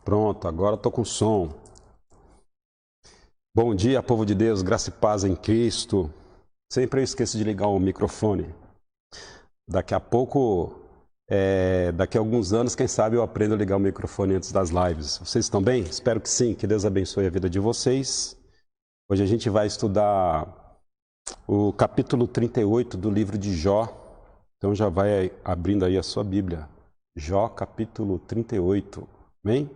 Pronto, agora estou com som. Bom dia, povo de Deus, graça e paz em Cristo. Sempre eu esqueço de ligar o microfone. Daqui a pouco, daqui a alguns anos, quem sabe eu aprendo a ligar o microfone antes das lives. Vocês estão bem? Espero que sim, que Deus abençoe a vida de vocês. Hoje a gente vai estudar o capítulo 38 do livro de Jó. Então já vai abrindo aí a sua Bíblia. Jó, capítulo 38. Amém?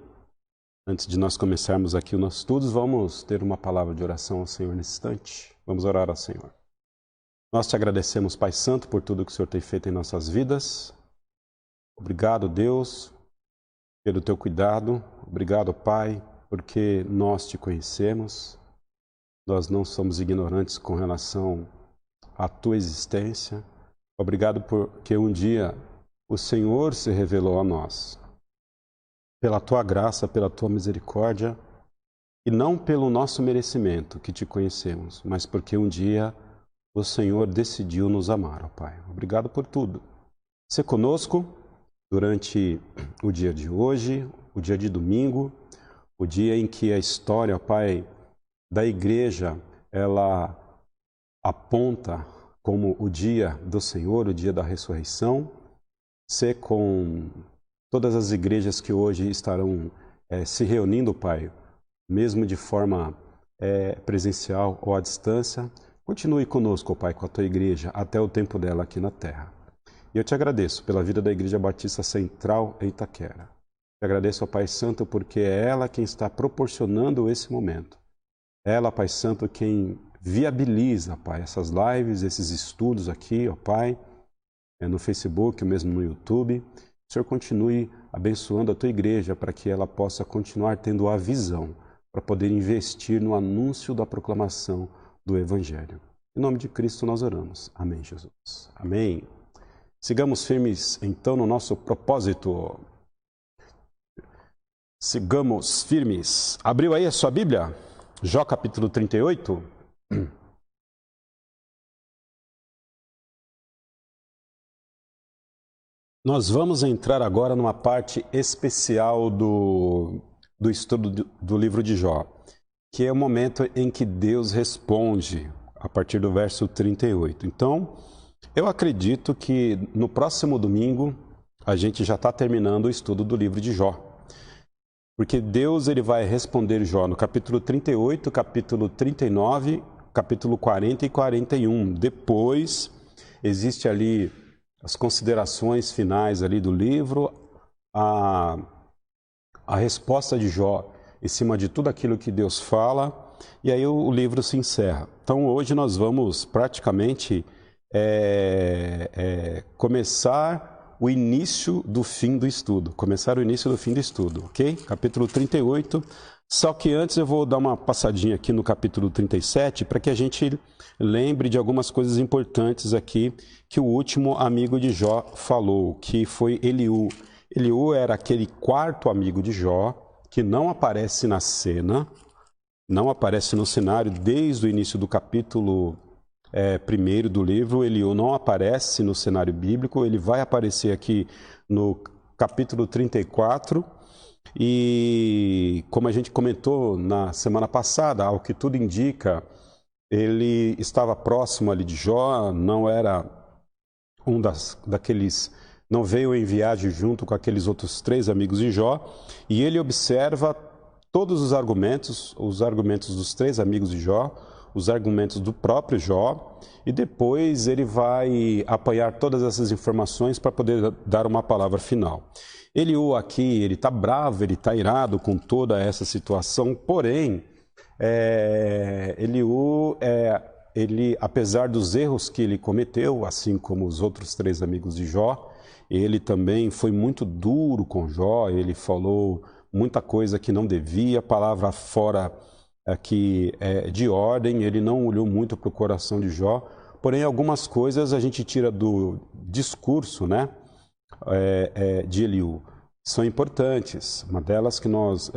Antes de nós começarmos aqui os nossos estudos, vamos ter uma palavra de oração ao Senhor nesse instante. Vamos orar ao Senhor. Nós te agradecemos, Pai Santo, por tudo que o Senhor tem feito em nossas vidas. Obrigado, Deus, pelo teu cuidado. Obrigado, Pai, porque nós te conhecemos. Nós não somos ignorantes com relação à tua existência. Obrigado porque um dia o Senhor se revelou a nós. Pela tua graça, pela tua misericórdia, e não pelo nosso merecimento que te conhecemos, mas porque um dia o Senhor decidiu nos amar, ó Pai. Obrigado por tudo. Se conosco durante o dia de hoje, o dia de domingo, o dia em que a história, ó Pai, da igreja, ela aponta como o dia do Senhor, o dia da ressurreição. Se com todas as igrejas que hoje estarão se reunindo, Pai, mesmo de forma presencial ou à distância, continue conosco, Pai, com a Tua igreja, até o tempo dela aqui na terra. E eu te agradeço pela vida da Igreja Batista Central em Itaquera. Te agradeço, ó Pai Santo, porque é ela quem está proporcionando esse momento. Ela, Pai Santo, quem viabiliza, Pai, essas lives, esses estudos aqui, ó Pai, no Facebook, mesmo no YouTube. O Senhor continue abençoando a Tua igreja para que ela possa continuar tendo a visão para poder investir no anúncio da proclamação do Evangelho. Em nome de Cristo nós oramos. Amém, Jesus. Amém. Sigamos firmes, então, no nosso propósito. Sigamos firmes. Abriu aí a sua Bíblia? Jó, capítulo 38. Nós vamos entrar agora numa parte especial do estudo do livro de Jó, que é o momento em que Deus responde, a partir do verso 38. Então, eu acredito que no próximo domingo a gente já está terminando o estudo do livro de Jó. Porque Deus ele vai responder Jó no capítulo 38, capítulo 39, capítulo 40 e 41. Depois, existe ali as considerações finais ali do livro, a resposta de Jó em cima de tudo aquilo que Deus fala, e aí o livro se encerra. Então hoje nós vamos praticamente começar o início do fim do estudo. Ok? Capítulo 38. Só que antes eu vou dar uma passadinha aqui no capítulo 37 para que a gente lembre de algumas coisas importantes aqui que o último amigo de Jó falou, que foi Eliú. Eliú era aquele quarto amigo de Jó que não aparece na cena, não aparece no cenário desde o início do capítulo 1 do livro. Eliú não aparece no cenário bíblico, ele vai aparecer aqui no capítulo 34. E como a gente comentou na semana passada, ao que tudo indica, ele estava próximo ali de Jó, não era daqueles, não veio em viagem junto com aqueles outros 3 amigos de Jó, e ele observa todos os argumentos dos 3 amigos de Jó, os argumentos do próprio Jó, e depois ele vai apanhar todas essas informações para poder dar uma palavra final. Eliú aqui, ele está bravo, ele está irado com toda essa situação, porém, Eliú, ele, apesar dos erros que ele cometeu, assim como os outros 3 amigos de Jó, ele também foi muito duro com Jó, ele falou muita coisa que não devia, palavra fora aqui de ordem, ele não olhou muito para o coração de Jó, porém algumas coisas a gente tira do discurso, né? De Eliú são importantes. Uma delas que nós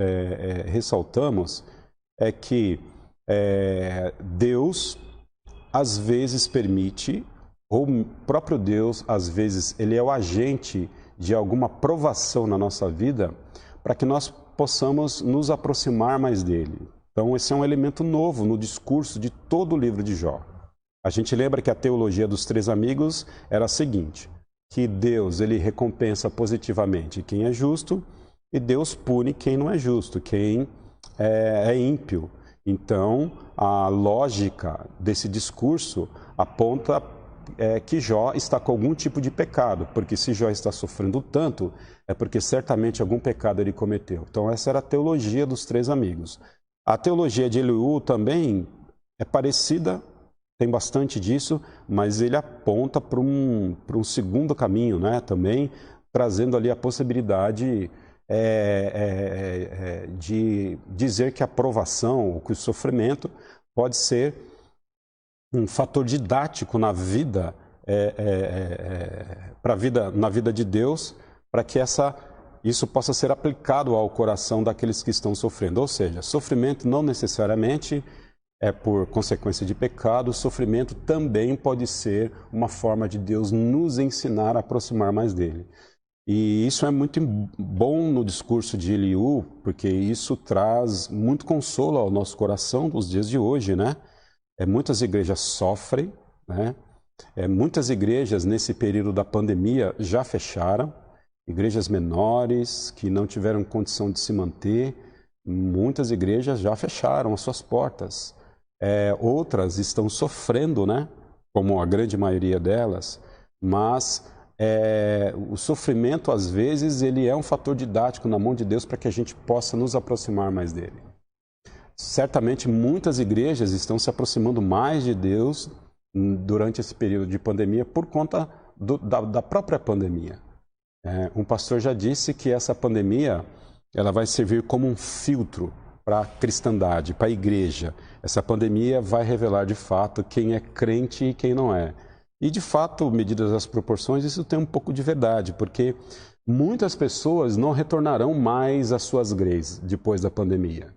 ressaltamos é que Deus às vezes permite, ou o próprio Deus às vezes ele é o agente de alguma provação na nossa vida para que nós possamos nos aproximar mais dele. Então, esse é um elemento novo no discurso de todo o livro de Jó. A gente lembra que a teologia dos 3 amigos era a seguinte, que Deus ele recompensa positivamente quem é justo e Deus pune quem não é justo, quem é ímpio. Então, a lógica desse discurso aponta que Jó está com algum tipo de pecado, porque se Jó está sofrendo tanto, é porque certamente algum pecado ele cometeu. Então, essa era a teologia dos 3 amigos. A teologia de Eliú também é parecida, tem bastante disso, mas ele aponta para um segundo caminho, né? Também trazendo ali a possibilidade de dizer que a provação, ou que o sofrimento pode ser um fator didático na vida, na vida de Deus, para que isso possa ser aplicado ao coração daqueles que estão sofrendo. Ou seja, sofrimento não necessariamente é por consequência de pecado, o sofrimento também pode ser uma forma de Deus nos ensinar a aproximar mais dele. E isso é muito bom no discurso de Eliú, porque isso traz muito consolo ao nosso coração nos dias de hoje, né? Muitas igrejas sofrem, né? Muitas igrejas nesse período da pandemia já fecharam, igrejas menores que não tiveram condição de se manter, muitas igrejas já fecharam as suas portas. Outras estão sofrendo, né? Como a grande maioria delas, mas o sofrimento, às vezes, ele é um fator didático na mão de Deus para que a gente possa nos aproximar mais dele. Certamente, muitas igrejas estão se aproximando mais de Deus durante esse período de pandemia por conta da própria pandemia. Um pastor já disse que essa pandemia ela vai servir como um filtro para a cristandade, para a igreja. Essa pandemia vai revelar de fato quem é crente e quem não é. E de fato, medidas as proporções, isso tem um pouco de verdade, porque muitas pessoas não retornarão mais às suas igrejas depois da pandemia.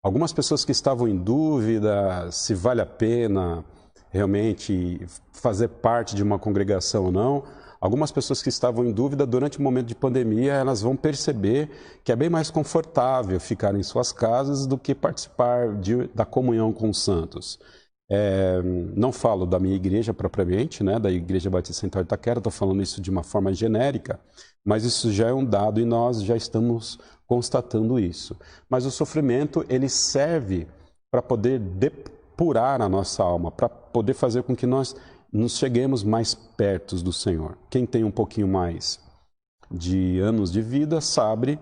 Algumas pessoas que estavam em dúvida se vale a pena realmente fazer parte de uma congregação ou não, algumas pessoas que estavam em dúvida durante o momento de pandemia, elas vão perceber que é bem mais confortável ficar em suas casas do que participar da comunhão com os santos. Não falo da minha igreja propriamente, né, da Igreja Batista Central de Itaquera, estou falando isso de uma forma genérica, mas isso já é um dado e nós já estamos constatando isso. Mas o sofrimento, ele serve para poder depurar a nossa alma, para poder fazer com que nós nos cheguemos mais perto do Senhor. Quem tem um pouquinho mais de anos de vida sabe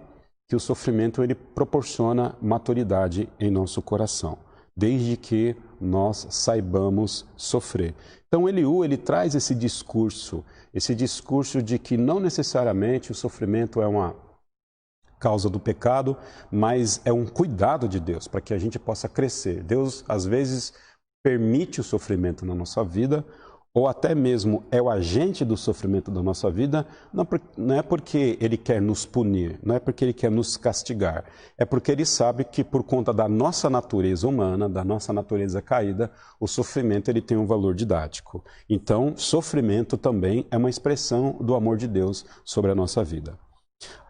que o sofrimento ele proporciona maturidade em nosso coração, desde que nós saibamos sofrer. Então Eliú, ele traz esse discurso de que não necessariamente o sofrimento é uma causa do pecado, mas é um cuidado de Deus para que a gente possa crescer. Deus, às vezes, permite o sofrimento na nossa vida, ou até mesmo é o agente do sofrimento da nossa vida, não é porque Ele quer nos punir, não é porque Ele quer nos castigar, é porque Ele sabe que por conta da nossa natureza humana, da nossa natureza caída, o sofrimento ele tem um valor didático. Então, sofrimento também é uma expressão do amor de Deus sobre a nossa vida.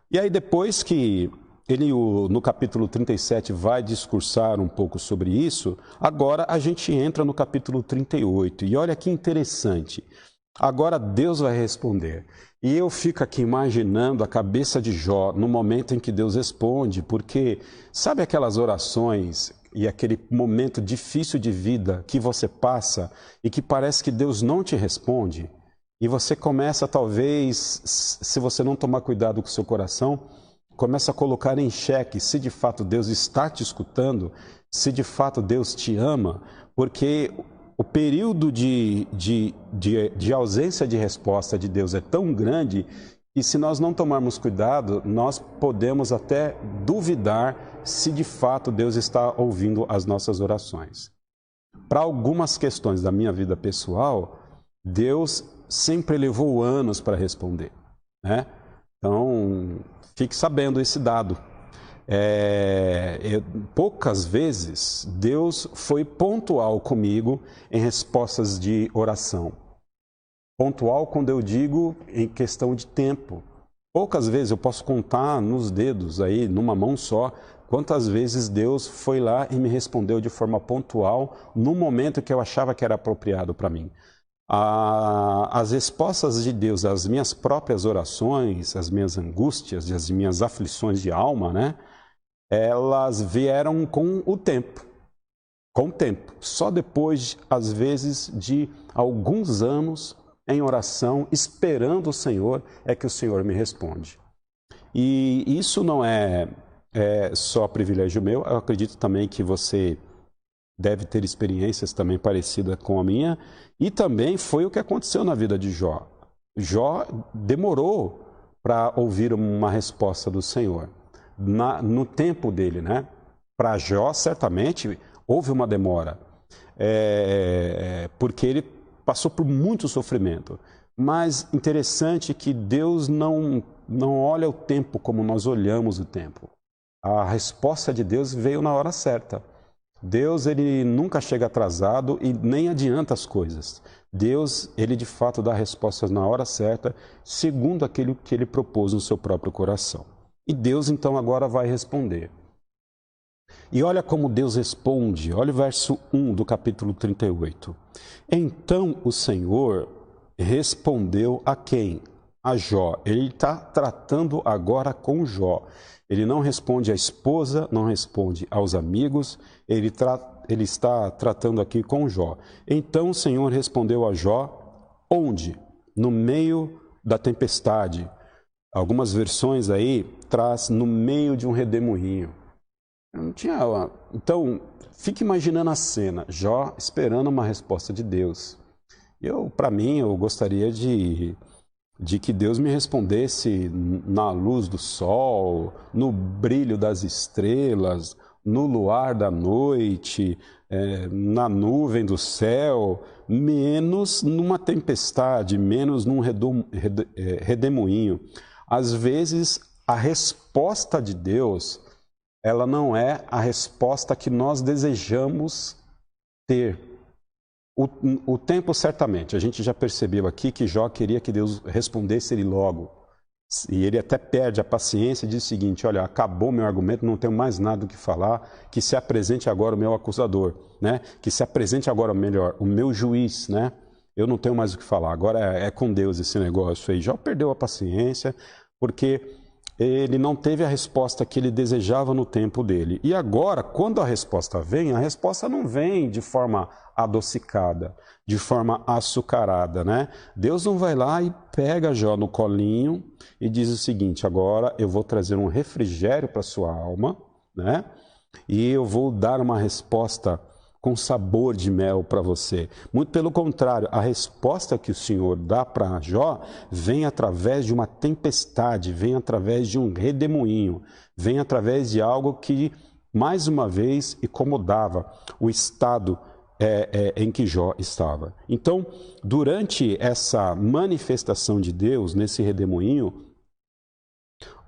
E aí depois que ele, no capítulo 37, vai discursar um pouco sobre isso, agora a gente entra no capítulo 38. E olha que interessante. Agora Deus vai responder. E eu fico aqui imaginando a cabeça de Jó no momento em que Deus responde, porque sabe aquelas orações e aquele momento difícil de vida que você passa e que parece que Deus não te responde? E você começa, talvez, se você não tomar cuidado com o seu coração, começa a colocar em xeque se de fato Deus está te escutando, se de fato Deus te ama, porque o período de ausência de resposta de Deus é tão grande que se nós não tomarmos cuidado, nós podemos até duvidar se de fato Deus está ouvindo as nossas orações. Para algumas questões da minha vida pessoal, Deus sempre levou anos para responder, né? Então, fique sabendo esse dado. Poucas vezes Deus foi pontual comigo em respostas de oração. Pontual quando eu digo em questão de tempo. Poucas vezes, eu posso contar nos dedos aí, numa mão só, quantas vezes Deus foi lá e me respondeu de forma pontual, no momento que eu achava que era apropriado para mim. As respostas de Deus às minhas próprias orações, às minhas angústias, às minhas aflições de alma, né? Elas vieram com o tempo. Com o tempo. Só depois, às vezes, de alguns anos em oração, esperando o Senhor, é que o Senhor me responde. E isso não é só privilégio meu, eu acredito também que você deve ter experiências também parecidas com a minha, e também foi o que aconteceu na vida de Jó. Jó demorou para ouvir uma resposta do Senhor, no tempo dele, né? Para Jó, certamente, houve uma demora, porque ele passou por muito sofrimento. Mas interessante que Deus não olha o tempo como nós olhamos o tempo. A resposta de Deus veio na hora certa. Deus, ele nunca chega atrasado e nem adianta as coisas. Deus, ele de fato dá respostas na hora certa, segundo aquilo que ele propôs no seu próprio coração. E Deus, então, agora vai responder. E olha como Deus responde, olha o verso 1 do capítulo 38. Então o Senhor respondeu a quem? A Jó. Ele está tratando agora com Jó. Ele não responde à esposa, não responde aos amigos, ele está tratando aqui com Jó. Então o Senhor respondeu a Jó, onde? No meio da tempestade. Algumas versões aí traz no meio de um redemoinho. Não tinha. Então, fique imaginando a cena, Jó esperando uma resposta de Deus. Para mim, eu gostaria de que Deus me respondesse na luz do sol, no brilho das estrelas, no luar da noite, na nuvem do céu, menos numa tempestade, menos num redemoinho. Às vezes, a resposta de Deus, ela não é a resposta que nós desejamos ter. O tempo, certamente, a gente já percebeu aqui que Jó queria que Deus respondesse ele logo. E ele até perde a paciência e diz o seguinte, olha, acabou meu argumento, não tenho mais nada do que falar, que se apresente agora o meu acusador, né? Que se apresente agora, melhor, o meu juiz, né? Eu não tenho mais o que falar, agora é com Deus esse negócio aí. Jó perdeu a paciência, porque ele não teve a resposta que ele desejava no tempo dele. E agora, quando a resposta não vem de forma adocicada, de forma açucarada, né? Deus não vai lá e pega Jó no colinho e diz o seguinte, agora eu vou trazer um refrigério para sua alma, né? E eu vou dar uma resposta com sabor de mel para você. Muito pelo contrário, a resposta que o Senhor dá para Jó vem através de uma tempestade, vem através de um redemoinho, vem através de algo que, mais uma vez, incomodava o estado em que Jó estava. Então, durante essa manifestação de Deus, nesse redemoinho,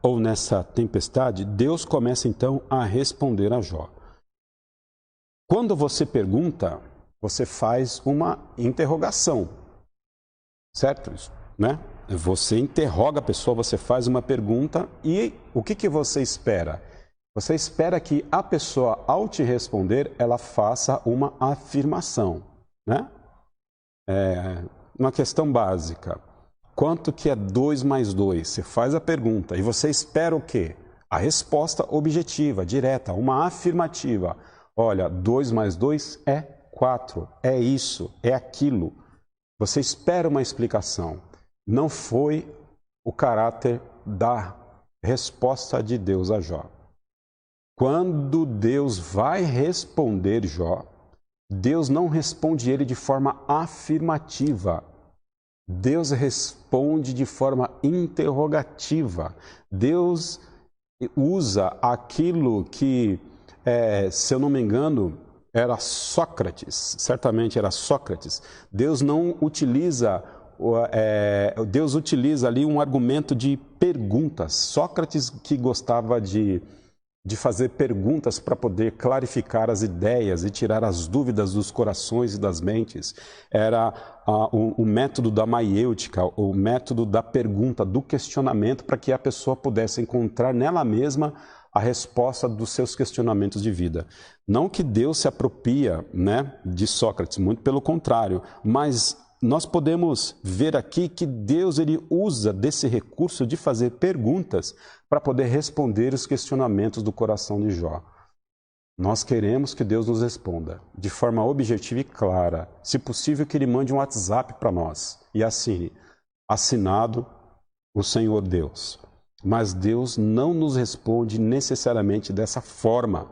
ou nessa tempestade, Deus começa então a responder a Jó. Quando você pergunta, você faz uma interrogação, certo? Né? Você interroga a pessoa, você faz uma pergunta e o que você espera? Você espera que a pessoa, ao te responder, ela faça uma afirmação, né? Uma questão básica. Quanto que é 2 mais 2? Você faz a pergunta e você espera o quê? A resposta objetiva, direta, uma afirmativa. Olha, 2 mais 2 é 4, é isso, é aquilo. Você espera uma explicação. Não foi o caráter da resposta de Deus a Jó. Quando Deus vai responder Jó, Deus não responde ele de forma afirmativa. Deus responde de forma interrogativa. Deus usa aquilo que, se eu não me engano, era Sócrates, certamente era Sócrates. Deus não utiliza, Deus utiliza ali um argumento de perguntas. Sócrates, que gostava de de fazer perguntas para poder clarificar as ideias e tirar as dúvidas dos corações e das mentes. Era o método da maiêutica, o método da pergunta, do questionamento, para que a pessoa pudesse encontrar nela mesma a resposta dos seus questionamentos de vida. Não que Deus se apropria, né, de Sócrates, muito pelo contrário, mas nós podemos ver aqui que Deus ele usa desse recurso de fazer perguntas para poder responder os questionamentos do coração de Jó. Nós queremos que Deus nos responda de forma objetiva e clara. Se possível, que Ele mande um WhatsApp para nós e assine, assinado o Senhor Deus. Mas Deus não nos responde necessariamente dessa forma.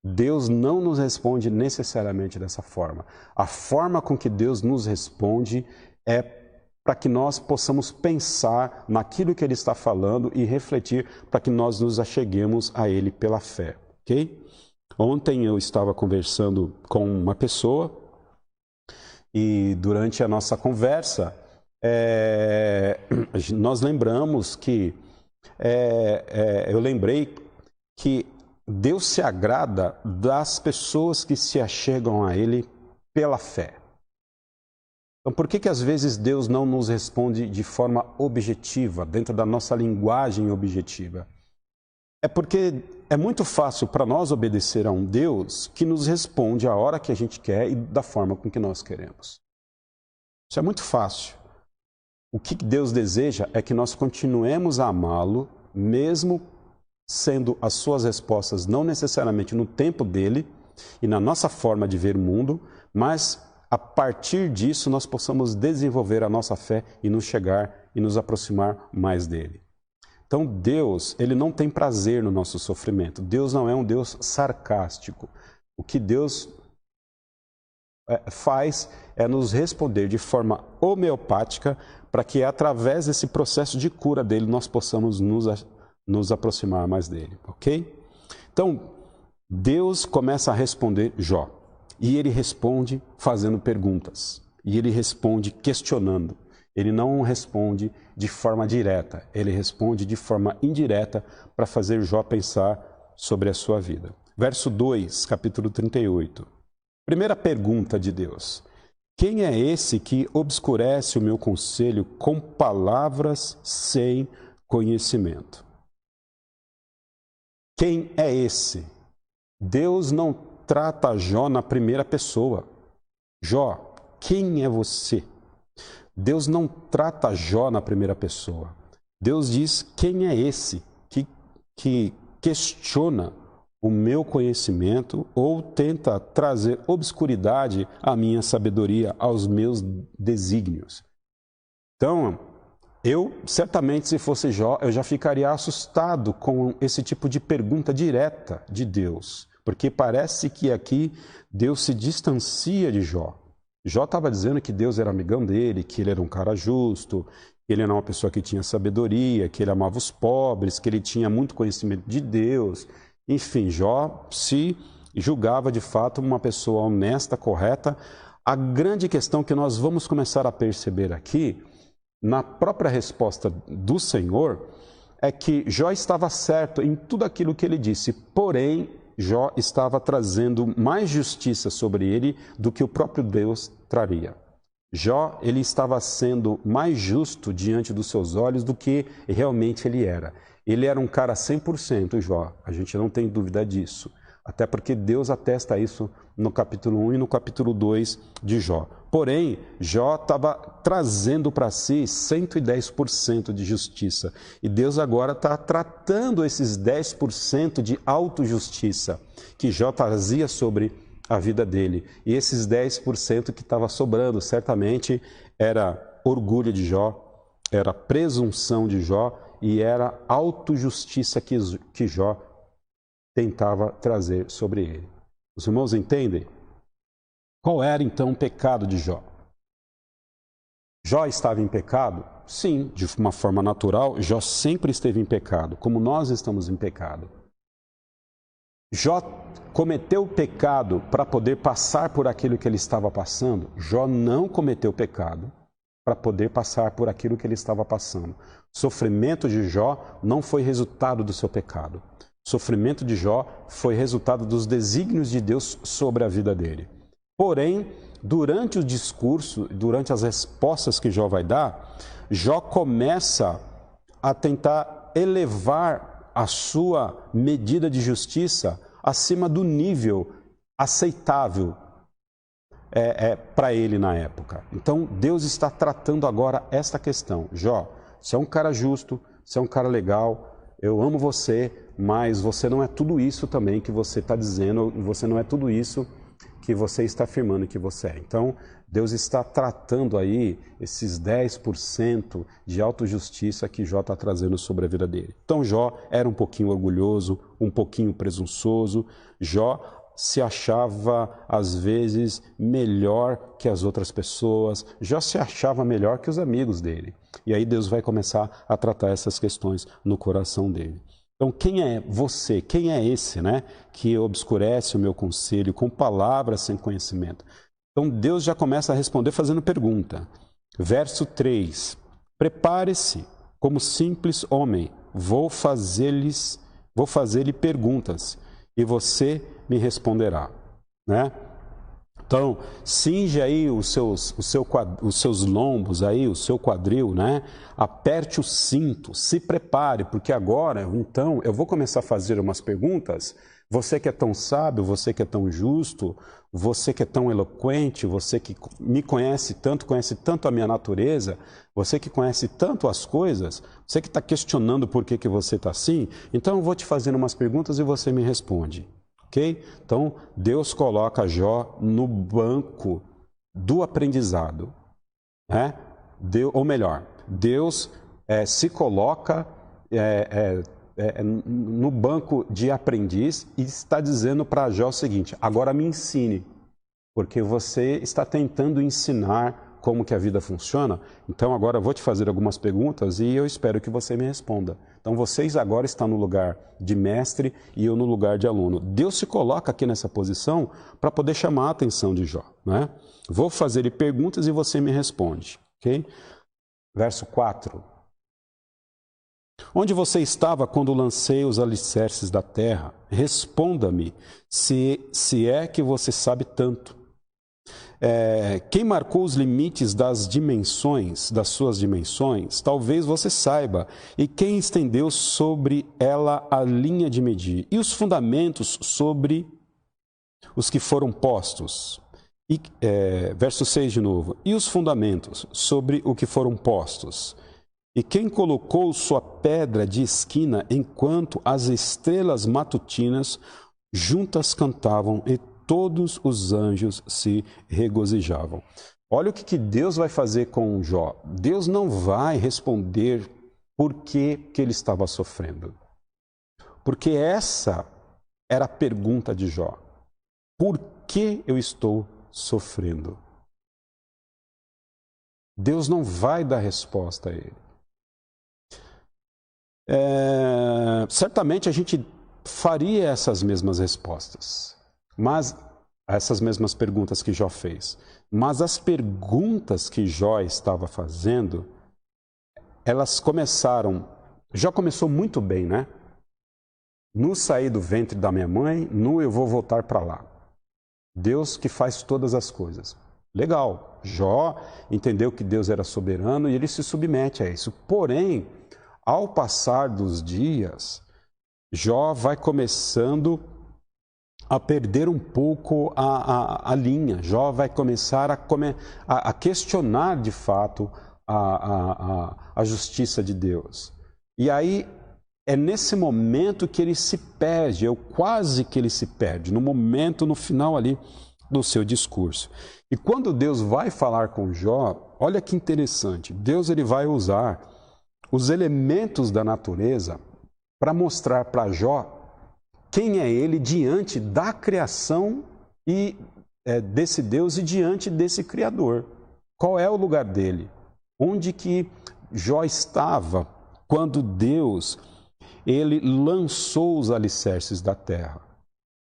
Deus não nos responde necessariamente dessa forma. A forma com que Deus nos responde é para que nós possamos pensar naquilo que Ele está falando e refletir para que nós nos acheguemos a Ele pela fé, ok? Ontem eu estava conversando com uma pessoa e durante a nossa conversa nós lembramos que eu lembrei que Deus se agrada das pessoas que se achegam a Ele pela fé. Então, por que às vezes Deus não nos responde de forma objetiva, dentro da nossa linguagem objetiva? É porque é muito fácil para nós obedecer a um Deus que nos responde a hora que a gente quer e da forma com que nós queremos. Isso é muito fácil. O que Deus deseja é que nós continuemos a amá-lo, mesmo sendo as suas respostas não necessariamente no tempo dele e na nossa forma de ver o mundo, mas a partir disso nós possamos desenvolver a nossa fé e nos chegar e nos aproximar mais dele. Então Deus, ele não tem prazer no nosso sofrimento. Deus não é um Deus sarcástico. O que Deus faz é nos responder de forma homeopática para que através desse processo de cura dele nós possamos nos aproximar mais dele, ok? Então, Deus começa a responder Jó. E ele responde fazendo perguntas. E ele responde questionando. Ele não responde de forma direta. Ele responde de forma indireta para fazer Jó pensar sobre a sua vida. Verso 2, capítulo 38. Primeira pergunta de Deus. Quem é esse que obscurece o meu conselho com palavras sem conhecimento? Quem é esse? Deus não trata Jó na primeira pessoa. Jó, quem é você? Deus não trata Jó na primeira pessoa. Deus diz quem é esse que questiona o meu conhecimento ou tenta trazer obscuridade à minha sabedoria, aos meus desígnios. Então, eu, certamente, se fosse Jó, eu já ficaria assustado com esse tipo de pergunta direta de Deus, porque parece que aqui Deus se distancia de Jó. Jó estava dizendo que Deus era amigão dele, que ele era um cara justo, que ele era uma pessoa que tinha sabedoria, que ele amava os pobres, que ele tinha muito conhecimento de Deus. Enfim, Jó se julgava de fato uma pessoa honesta, correta. A grande questão que nós vamos começar a perceber aqui, na própria resposta do Senhor, é que Jó estava certo em tudo aquilo que ele disse, porém, Jó estava trazendo mais justiça sobre ele do que o próprio Deus traria. Jó, ele estava sendo mais justo diante dos seus olhos do que realmente ele era. Ele era um cara 100%, Jó, a gente não tem dúvida disso. Até porque Deus atesta isso no capítulo 1 e no capítulo 2 de Jó. Porém, Jó estava trazendo para si 110% de justiça. E Deus agora está tratando esses 10% de autojustiça que Jó trazia sobre a vida dele. E esses 10% que estava sobrando, certamente, era orgulho de Jó, era presunção de Jó e era autojustiça que Jó tentava trazer sobre ele. Os irmãos entendem? Qual era então o pecado de Jó? Jó estava em pecado? Sim, de uma forma natural, Jó sempre esteve em pecado, como nós estamos em pecado. Jó cometeu pecado para poder passar por aquilo que ele estava passando? Jó não cometeu pecado para poder passar por aquilo que ele estava passando. O sofrimento de Jó não foi resultado do seu pecado. O O sofrimento de Jó foi resultado dos desígnios de Deus sobre a vida dele. Porém, durante o discurso, durante as respostas que Jó vai dar, Jó começa a tentar elevar a sua medida de justiça acima do nível aceitável para ele na época. Então, Deus está tratando agora esta questão. Jó, você é um cara justo, você é um cara legal, eu amo você, mas você não é tudo isso também que você está dizendo, você não é tudo isso que você está afirmando que você é. Então, Deus está tratando aí esses 10% de autojustiça que Jó está trazendo sobre a vida dele. Então, Jó era um pouquinho orgulhoso, um pouquinho presunçoso. Jó se achava, às vezes, melhor que as outras pessoas. Jó se achava melhor que os amigos dele. E aí Deus vai começar a tratar essas questões no coração dele. Então, quem é você? Quem é esse, né, que obscurece o meu conselho com palavras sem conhecimento? Então, Deus já começa a responder fazendo pergunta. Verso 3. Prepare-se como simples homem. Vou fazer-lhe perguntas e você me responderá, né? Então, cinge aí os seus lombos, aí, o seu quadril, né? Aperte o cinto, se prepare, porque agora, então, eu vou começar a fazer umas perguntas. Você que é tão sábio, você que é tão justo, você que é tão eloquente, você que me conhece tanto a minha natureza, você que conhece tanto as coisas, você que está questionando por que você está assim, então eu vou te fazer umas perguntas e você me responde. Ok? Então, Deus coloca Jó no banco do aprendizado, né? Ou melhor, Deus se coloca no banco de aprendiz e está dizendo para Jó o seguinte: agora me ensine, porque você está tentando ensinar como que a vida funciona, então agora eu vou te fazer algumas perguntas e eu espero que você me responda. Então vocês agora estão no lugar de mestre e eu no lugar de aluno. Deus se coloca aqui nessa posição para poder chamar a atenção de Jó, né? Vou fazer-lhe perguntas e você me responde, ok? Verso 4. Onde você estava quando lancei os alicerces da terra? Responda-me, se é que você sabe tanto. Quem marcou os limites das suas dimensões, talvez você saiba, e quem estendeu sobre ela a linha de medir, e os fundamentos sobre os que foram postos. Verso 6 de novo, e os fundamentos sobre o que foram postos. E quem colocou sua pedra de esquina enquanto as estrelas matutinas juntas cantavam e todos os anjos se regozijavam. Olha o que Deus vai fazer com Jó. Deus não vai responder por que ele estava sofrendo. Porque essa era a pergunta de Jó. Por que eu estou sofrendo? Deus não vai dar resposta a ele. Certamente a gente faria essas mesmas respostas. Mas essas mesmas perguntas que Jó fez. Mas as perguntas que Jó estava fazendo, elas começaram... Jó começou muito bem, né? No sair do ventre da minha mãe, no eu vou voltar para lá. Deus que faz todas as coisas. Legal. Jó entendeu que Deus era soberano e ele se submete a isso. Porém, ao passar dos dias, Jó vai começando a perder um pouco a linha. Jó vai começar a questionar de fato a justiça de Deus. E aí é nesse momento que ele se perde, quase que ele se perde, no final ali do seu discurso. E quando Deus vai falar com Jó, olha que interessante, Deus ele vai usar os elementos da natureza para mostrar para Jó quem é ele diante da criação e desse Deus e diante desse Criador. Qual é o lugar dele? Onde que Jó estava quando Deus ele lançou os alicerces da terra?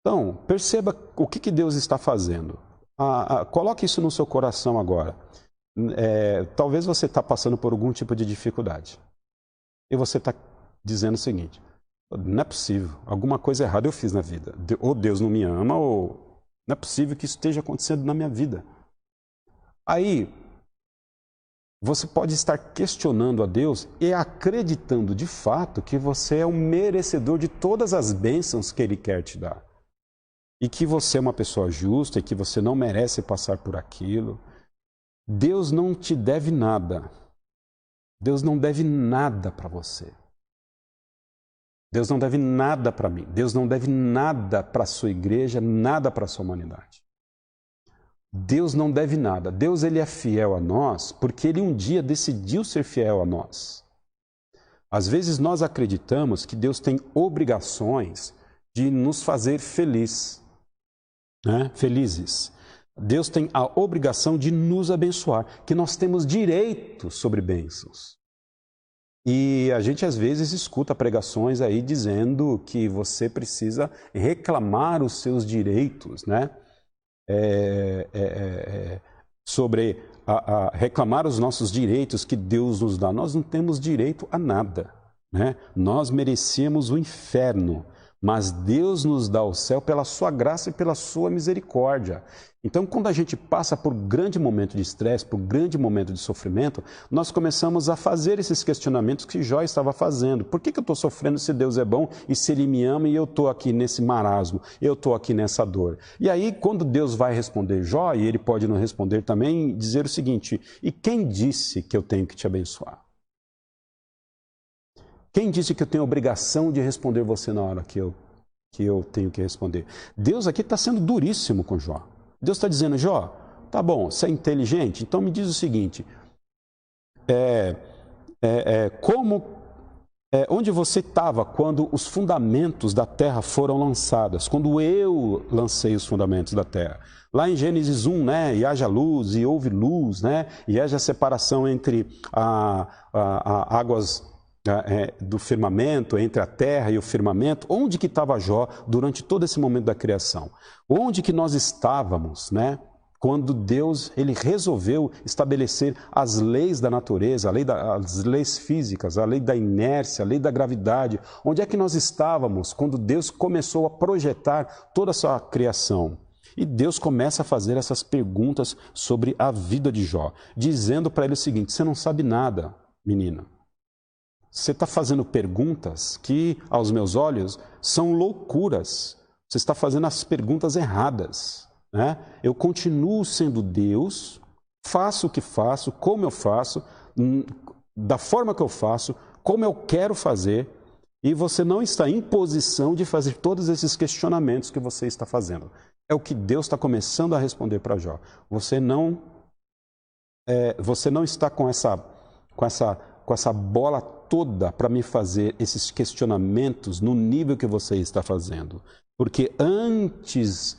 Então, perceba o que Deus está fazendo. Coloque isso no seu coração agora. Talvez você está passando por algum tipo de dificuldade. E você está dizendo o seguinte: Não é possível, alguma coisa errada eu fiz na vida. Ou Deus não me ama, ou não é possível que isso esteja acontecendo na minha vida. Aí, você pode estar questionando a Deus e acreditando de fato que você é um merecedor de todas as bênçãos que Ele quer te dar. E que você é uma pessoa justa e que você não merece passar por aquilo. Deus não te deve nada. Deus não deve nada para você. Deus não deve nada para mim. Deus não deve nada para a sua igreja, nada para a sua humanidade. Deus não deve nada. Deus, ele é fiel a nós porque ele um dia decidiu ser fiel a nós. Às vezes nós acreditamos que Deus tem obrigações de nos fazer felizes. Deus tem a obrigação de nos abençoar, que nós temos direito sobre bênçãos. E a gente às vezes escuta pregações aí dizendo que você precisa reclamar os seus direitos, né? Sobre reclamar os nossos direitos que Deus nos dá. Nós não temos direito a nada, né? Nós merecíamos o inferno, mas Deus nos dá o céu pela sua graça e pela sua misericórdia. Então, quando a gente passa por grande momento de estresse, por grande momento de sofrimento, nós começamos a fazer esses questionamentos que Jó estava fazendo. Por que eu estou sofrendo se Deus é bom e se Ele me ama e eu estou aqui nesse marasmo, eu estou aqui nessa dor? E aí, quando Deus vai responder Jó, e Ele pode não responder também, dizer o seguinte: e quem disse que eu tenho que te abençoar? Quem disse que eu tenho a obrigação de responder você na hora que eu tenho que responder? Deus aqui está sendo duríssimo com Jó. Deus está dizendo: Jó, tá bom, você é inteligente? Então me diz o seguinte, onde você estava quando os fundamentos da terra foram lançados, quando eu lancei os fundamentos da terra? Lá em Gênesis 1, né, e haja luz, e houve luz, né, e haja separação entre águas do firmamento, entre a terra e o firmamento. Onde que estava Jó durante todo esse momento da criação? Onde que nós estávamos, né? Quando Deus ele resolveu estabelecer as leis da natureza, as leis físicas, a lei da inércia, a lei da gravidade. Onde é que nós estávamos quando Deus começou a projetar toda a sua criação? E Deus começa a fazer essas perguntas sobre a vida de Jó, dizendo para ele o seguinte: você não sabe nada, menina. Você está fazendo perguntas que, aos meus olhos, são loucuras. Você está fazendo as perguntas erradas, né? Eu continuo sendo Deus, faço o que faço, como eu faço, da forma que eu faço, como eu quero fazer, e você não está em posição de fazer todos esses questionamentos que você está fazendo. É o que Deus está começando a responder para Jó. Você não está com essa bola toda para me fazer esses questionamentos no nível que você está fazendo. Porque antes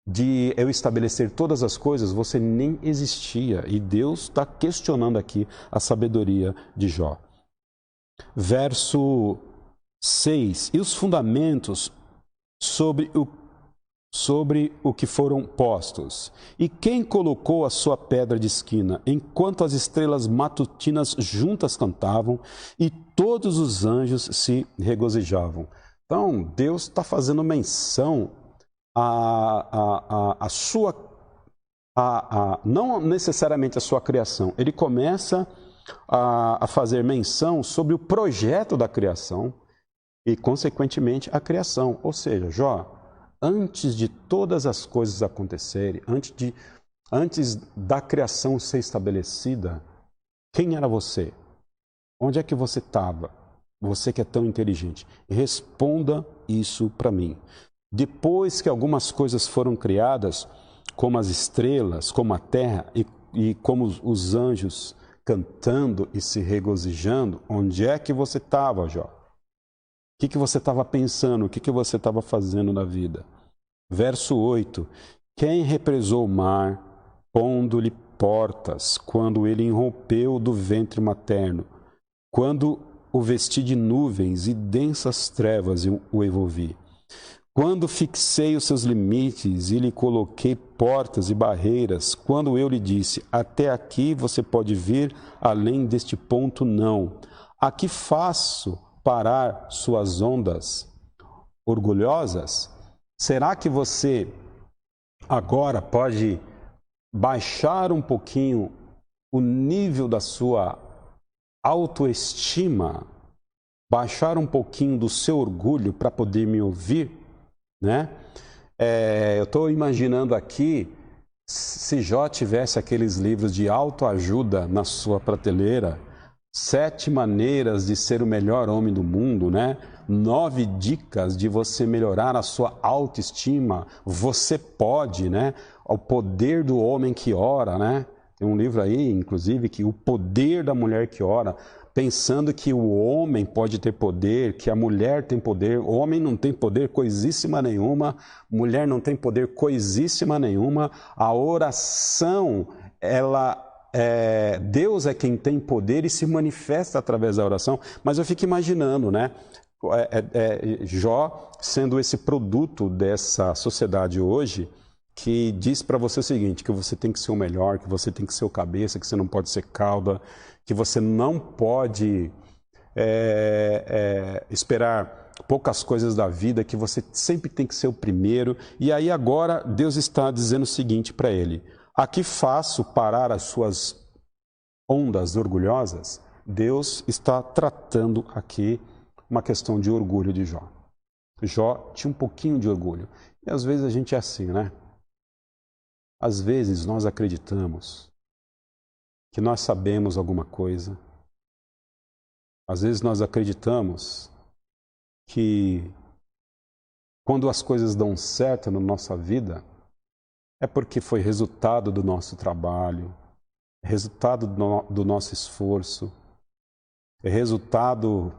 de eu estabelecer todas as coisas, você nem existia. E Deus está questionando aqui a sabedoria de Jó. Verso 6. E os fundamentos sobre o que foram postos. E quem colocou a sua pedra de esquina, enquanto as estrelas matutinas juntas cantavam e todos os anjos se regozijavam. Então, Deus está fazendo menção não necessariamente a sua criação. Ele começa a fazer menção sobre o projeto da criação e, consequentemente, a criação. Ou seja, Jó, antes de todas as coisas acontecerem, antes da criação ser estabelecida, quem era você? Onde é que você estava? Você que é tão inteligente. Responda isso para mim. Depois que algumas coisas foram criadas, como as estrelas, como a terra e como os anjos cantando e se regozijando, onde é que você estava, Jó? O que você estava pensando? O que você estava fazendo na vida? Verso 8. Quem represou o mar, pondo-lhe portas, quando ele irrompeu do ventre materno? Quando o vesti de nuvens e densas trevas o envolvi? Quando fixei os seus limites e lhe coloquei portas e barreiras? Quando eu lhe disse, até aqui você pode vir, além deste ponto não. Aqui faço parar suas ondas orgulhosas? Será que você agora pode baixar um pouquinho o nível da sua autoestima, baixar um pouquinho do seu orgulho para poder me ouvir, né? Eu estou imaginando aqui, se Jó tivesse aqueles livros de autoajuda na sua prateleira, 7 maneiras de ser o melhor homem do mundo, né? 9 dicas de você melhorar a sua autoestima. Você pode, né? O poder do homem que ora, né? Tem um livro aí, inclusive, que o poder da mulher que ora, pensando que o homem pode ter poder, que a mulher tem poder. O homem não tem poder coisíssima nenhuma, mulher não tem poder coisíssima nenhuma. A oração, Deus é quem tem poder e se manifesta através da oração. Mas eu fico imaginando, né? Jó sendo esse produto dessa sociedade hoje, que diz para você o seguinte, que você tem que ser o melhor, que você tem que ser o cabeça, que você não pode ser cauda, que você não pode esperar poucas coisas da vida, que você sempre tem que ser o primeiro. E aí agora Deus está dizendo o seguinte para ele: aqui faço parar as suas ondas orgulhosas. Deus está tratando aqui uma questão de orgulho de Jó. Jó tinha um pouquinho de orgulho. E às vezes a gente é assim, né? Às vezes nós acreditamos que nós sabemos alguma coisa. Às vezes nós acreditamos que quando as coisas dão certo na nossa vida, é porque foi resultado do nosso trabalho, resultado do nosso esforço, é resultado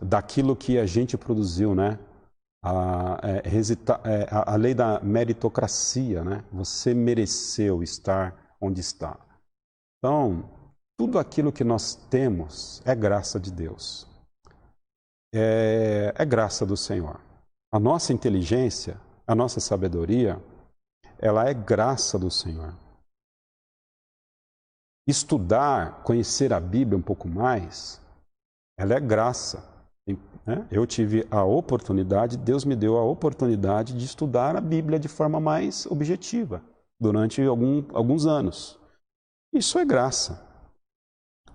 daquilo que a gente produziu, né? A lei da meritocracia, né? Você mereceu estar onde está. Então, tudo aquilo que nós temos é graça de Deus. É graça do Senhor. A nossa inteligência, a nossa sabedoria, ela é graça do Senhor. Estudar, conhecer a Bíblia um pouco mais, ela é graça. Eu tive a oportunidade, Deus me deu a oportunidade de estudar a Bíblia de forma mais objetiva durante alguns anos. Isso é graça.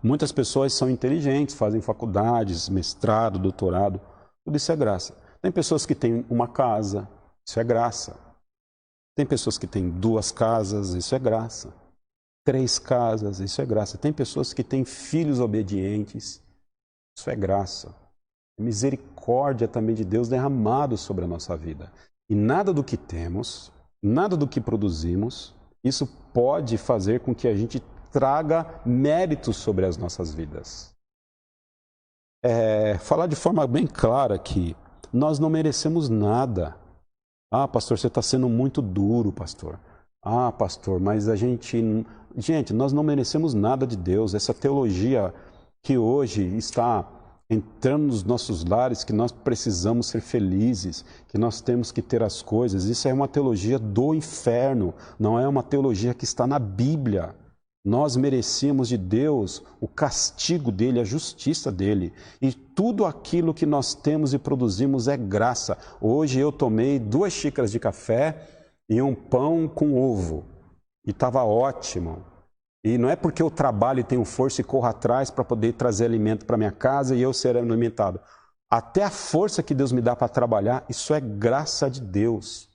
Muitas pessoas são inteligentes, fazem faculdades, mestrado, doutorado, tudo isso é graça. Tem pessoas que têm uma casa, isso é graça. Tem pessoas que têm 2 casas, isso é graça. 3 casas, isso é graça. Tem pessoas que têm filhos obedientes, isso é graça. Misericórdia também de Deus derramado sobre a nossa vida. E nada do que temos, nada do que produzimos, isso pode fazer com que a gente traga méritos sobre as nossas vidas. Falar de forma bem clara que nós não merecemos nada. Ah, pastor, você está sendo muito duro, pastor. Ah, pastor, mas a gente... Gente, nós não merecemos nada de Deus. Essa teologia que hoje está entrando nos nossos lares, que nós precisamos ser felizes, que nós temos que ter as coisas, isso é uma teologia do inferno, não é uma teologia que está na Bíblia. Nós merecíamos de Deus o castigo dele, a justiça dele. E tudo aquilo que nós temos e produzimos é graça. Hoje eu tomei 2 xícaras de café e um pão com ovo. E estava ótimo. E não é porque eu trabalho e tenho força e corro atrás para poder trazer alimento para minha casa e eu ser alimentado. Até a força que Deus me dá para trabalhar, isso é graça de Deus.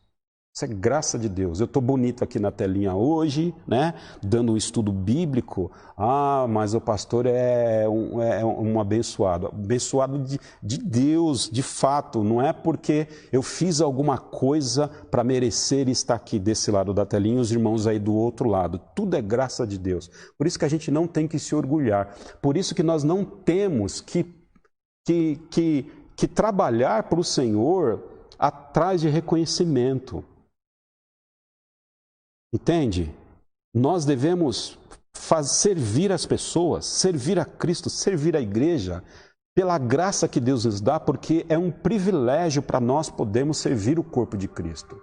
Isso é graça de Deus. Eu estou bonito aqui na telinha hoje, né? Dando um estudo bíblico. Ah, mas o pastor é um abençoado. Abençoado de Deus, de fato. Não é porque eu fiz alguma coisa para merecer estar aqui desse lado da telinha e os irmãos aí do outro lado. Tudo é graça de Deus. Por isso que a gente não tem que se orgulhar. Por isso que nós não temos que trabalhar para o Senhor atrás de reconhecimento. Entende? Nós devemos servir as pessoas, servir a Cristo, servir a igreja, pela graça que Deus nos dá, porque é um privilégio para nós podermos servir o corpo de Cristo.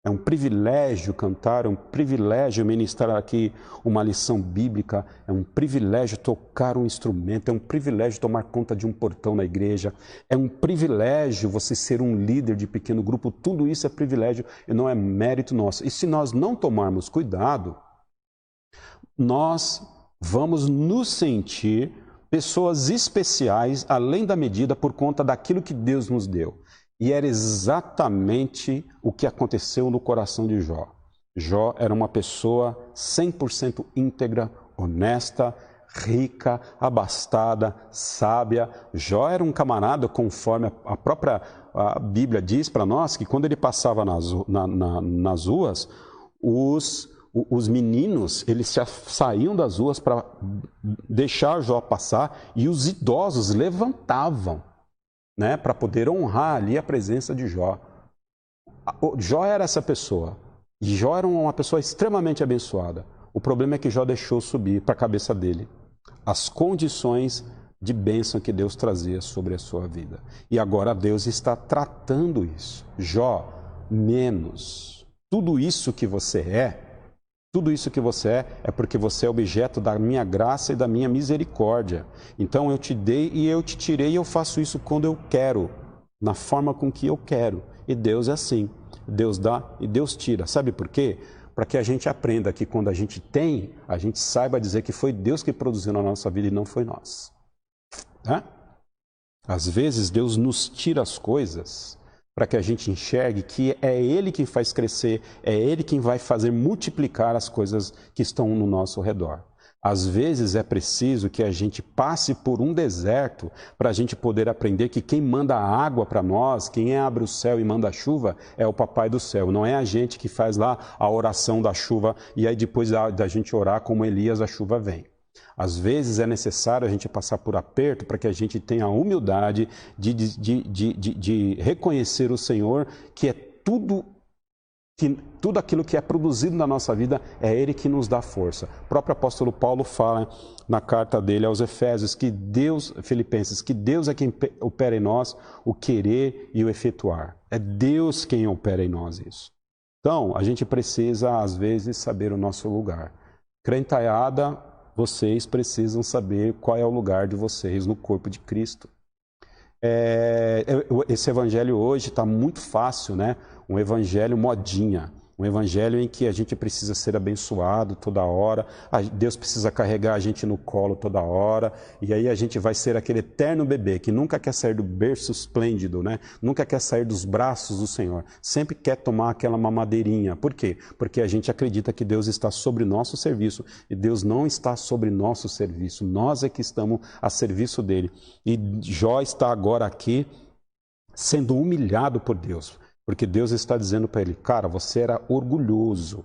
É um privilégio cantar, é um privilégio ministrar aqui uma lição bíblica, é um privilégio tocar um instrumento, é um privilégio tomar conta de um portão na igreja, é um privilégio você ser um líder de pequeno grupo, tudo isso é privilégio e não é mérito nosso. E se nós não tomarmos cuidado, nós vamos nos sentir pessoas especiais, além da medida, por conta daquilo que Deus nos deu. E era exatamente o que aconteceu no coração de Jó. Jó era uma pessoa 100% íntegra, honesta, rica, abastada, sábia. Jó era um camarada, conforme a própria Bíblia diz para nós, que quando ele passava nas ruas, os meninos, eles saíam das ruas para deixar Jó passar e os idosos levantavam, né, para poder honrar ali a presença de Jó. Jó era essa pessoa. E Jó era uma pessoa extremamente abençoada. O problema é que Jó deixou subir para a cabeça dele as condições de bênção que Deus trazia sobre a sua vida. E agora Deus está tratando isso. Jó, menos. Tudo isso que você é porque você é objeto da minha graça e da minha misericórdia. Então eu te dei e eu te tirei e eu faço isso quando eu quero, na forma com que eu quero. E Deus é assim. Deus dá e Deus tira. Sabe por quê? Para que a gente aprenda que quando a gente tem, a gente saiba dizer que foi Deus que produziu na nossa vida e não foi nós. Né? Às vezes Deus nos tira as coisas para que a gente enxergue que é Ele quem faz crescer, é Ele quem vai fazer multiplicar as coisas que estão no nosso redor. Às vezes é preciso que a gente passe por um deserto para a gente poder aprender que quem manda a água para nós, quem abre o céu e manda a chuva, é o Papai do céu. Não é a gente que faz lá a oração da chuva e aí depois da gente orar como Elias, a chuva vem. Às vezes é necessário a gente passar por aperto para que a gente tenha a humildade de reconhecer o Senhor, que é tudo aquilo que é produzido na nossa vida, é Ele que nos dá força. O próprio apóstolo Paulo fala na carta dele aos Efésios, Filipenses, que Deus é quem opera em nós o querer e o efetuar. É Deus quem opera em nós isso. Então, a gente precisa, às vezes, saber o nosso lugar. Crentaiada, vocês precisam saber qual é o lugar de vocês no corpo de Cristo. Esse evangelho hoje está muito fácil, né? Um evangelho modinha, um evangelho em que a gente precisa ser abençoado toda hora, Deus precisa carregar a gente no colo toda hora, e aí a gente vai ser aquele eterno bebê que nunca quer sair do berço esplêndido, né? Nunca quer sair dos braços do Senhor, sempre quer tomar aquela mamadeirinha. Por quê? Porque a gente acredita que Deus está sobre nosso serviço, e Deus não está sobre nosso serviço, nós é que estamos a serviço dele. E Jó está agora aqui sendo humilhado por Deus, porque Deus está dizendo para ele, cara, você era orgulhoso.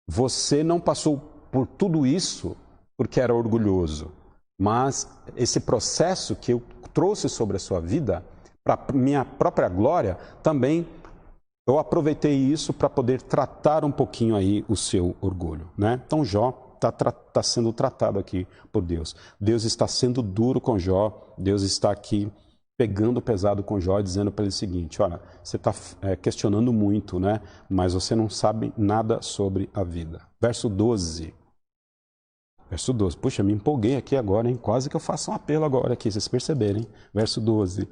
Você não passou por tudo isso porque era orgulhoso. Mas esse processo que eu trouxe sobre a sua vida, para minha própria glória, também eu aproveitei isso para poder tratar um pouquinho aí o seu orgulho, né? Então Jó está sendo tratado aqui por Deus. Deus está sendo duro com Jó, Deus está aqui pegando pesado com Jó, dizendo para ele o seguinte, olha, você está questionando muito, né? Mas você não sabe nada sobre a vida. Verso 12. Verso 12. Puxa, me empolguei aqui agora, hein? Quase que eu faço um apelo agora aqui, vocês perceberem. Verso 12.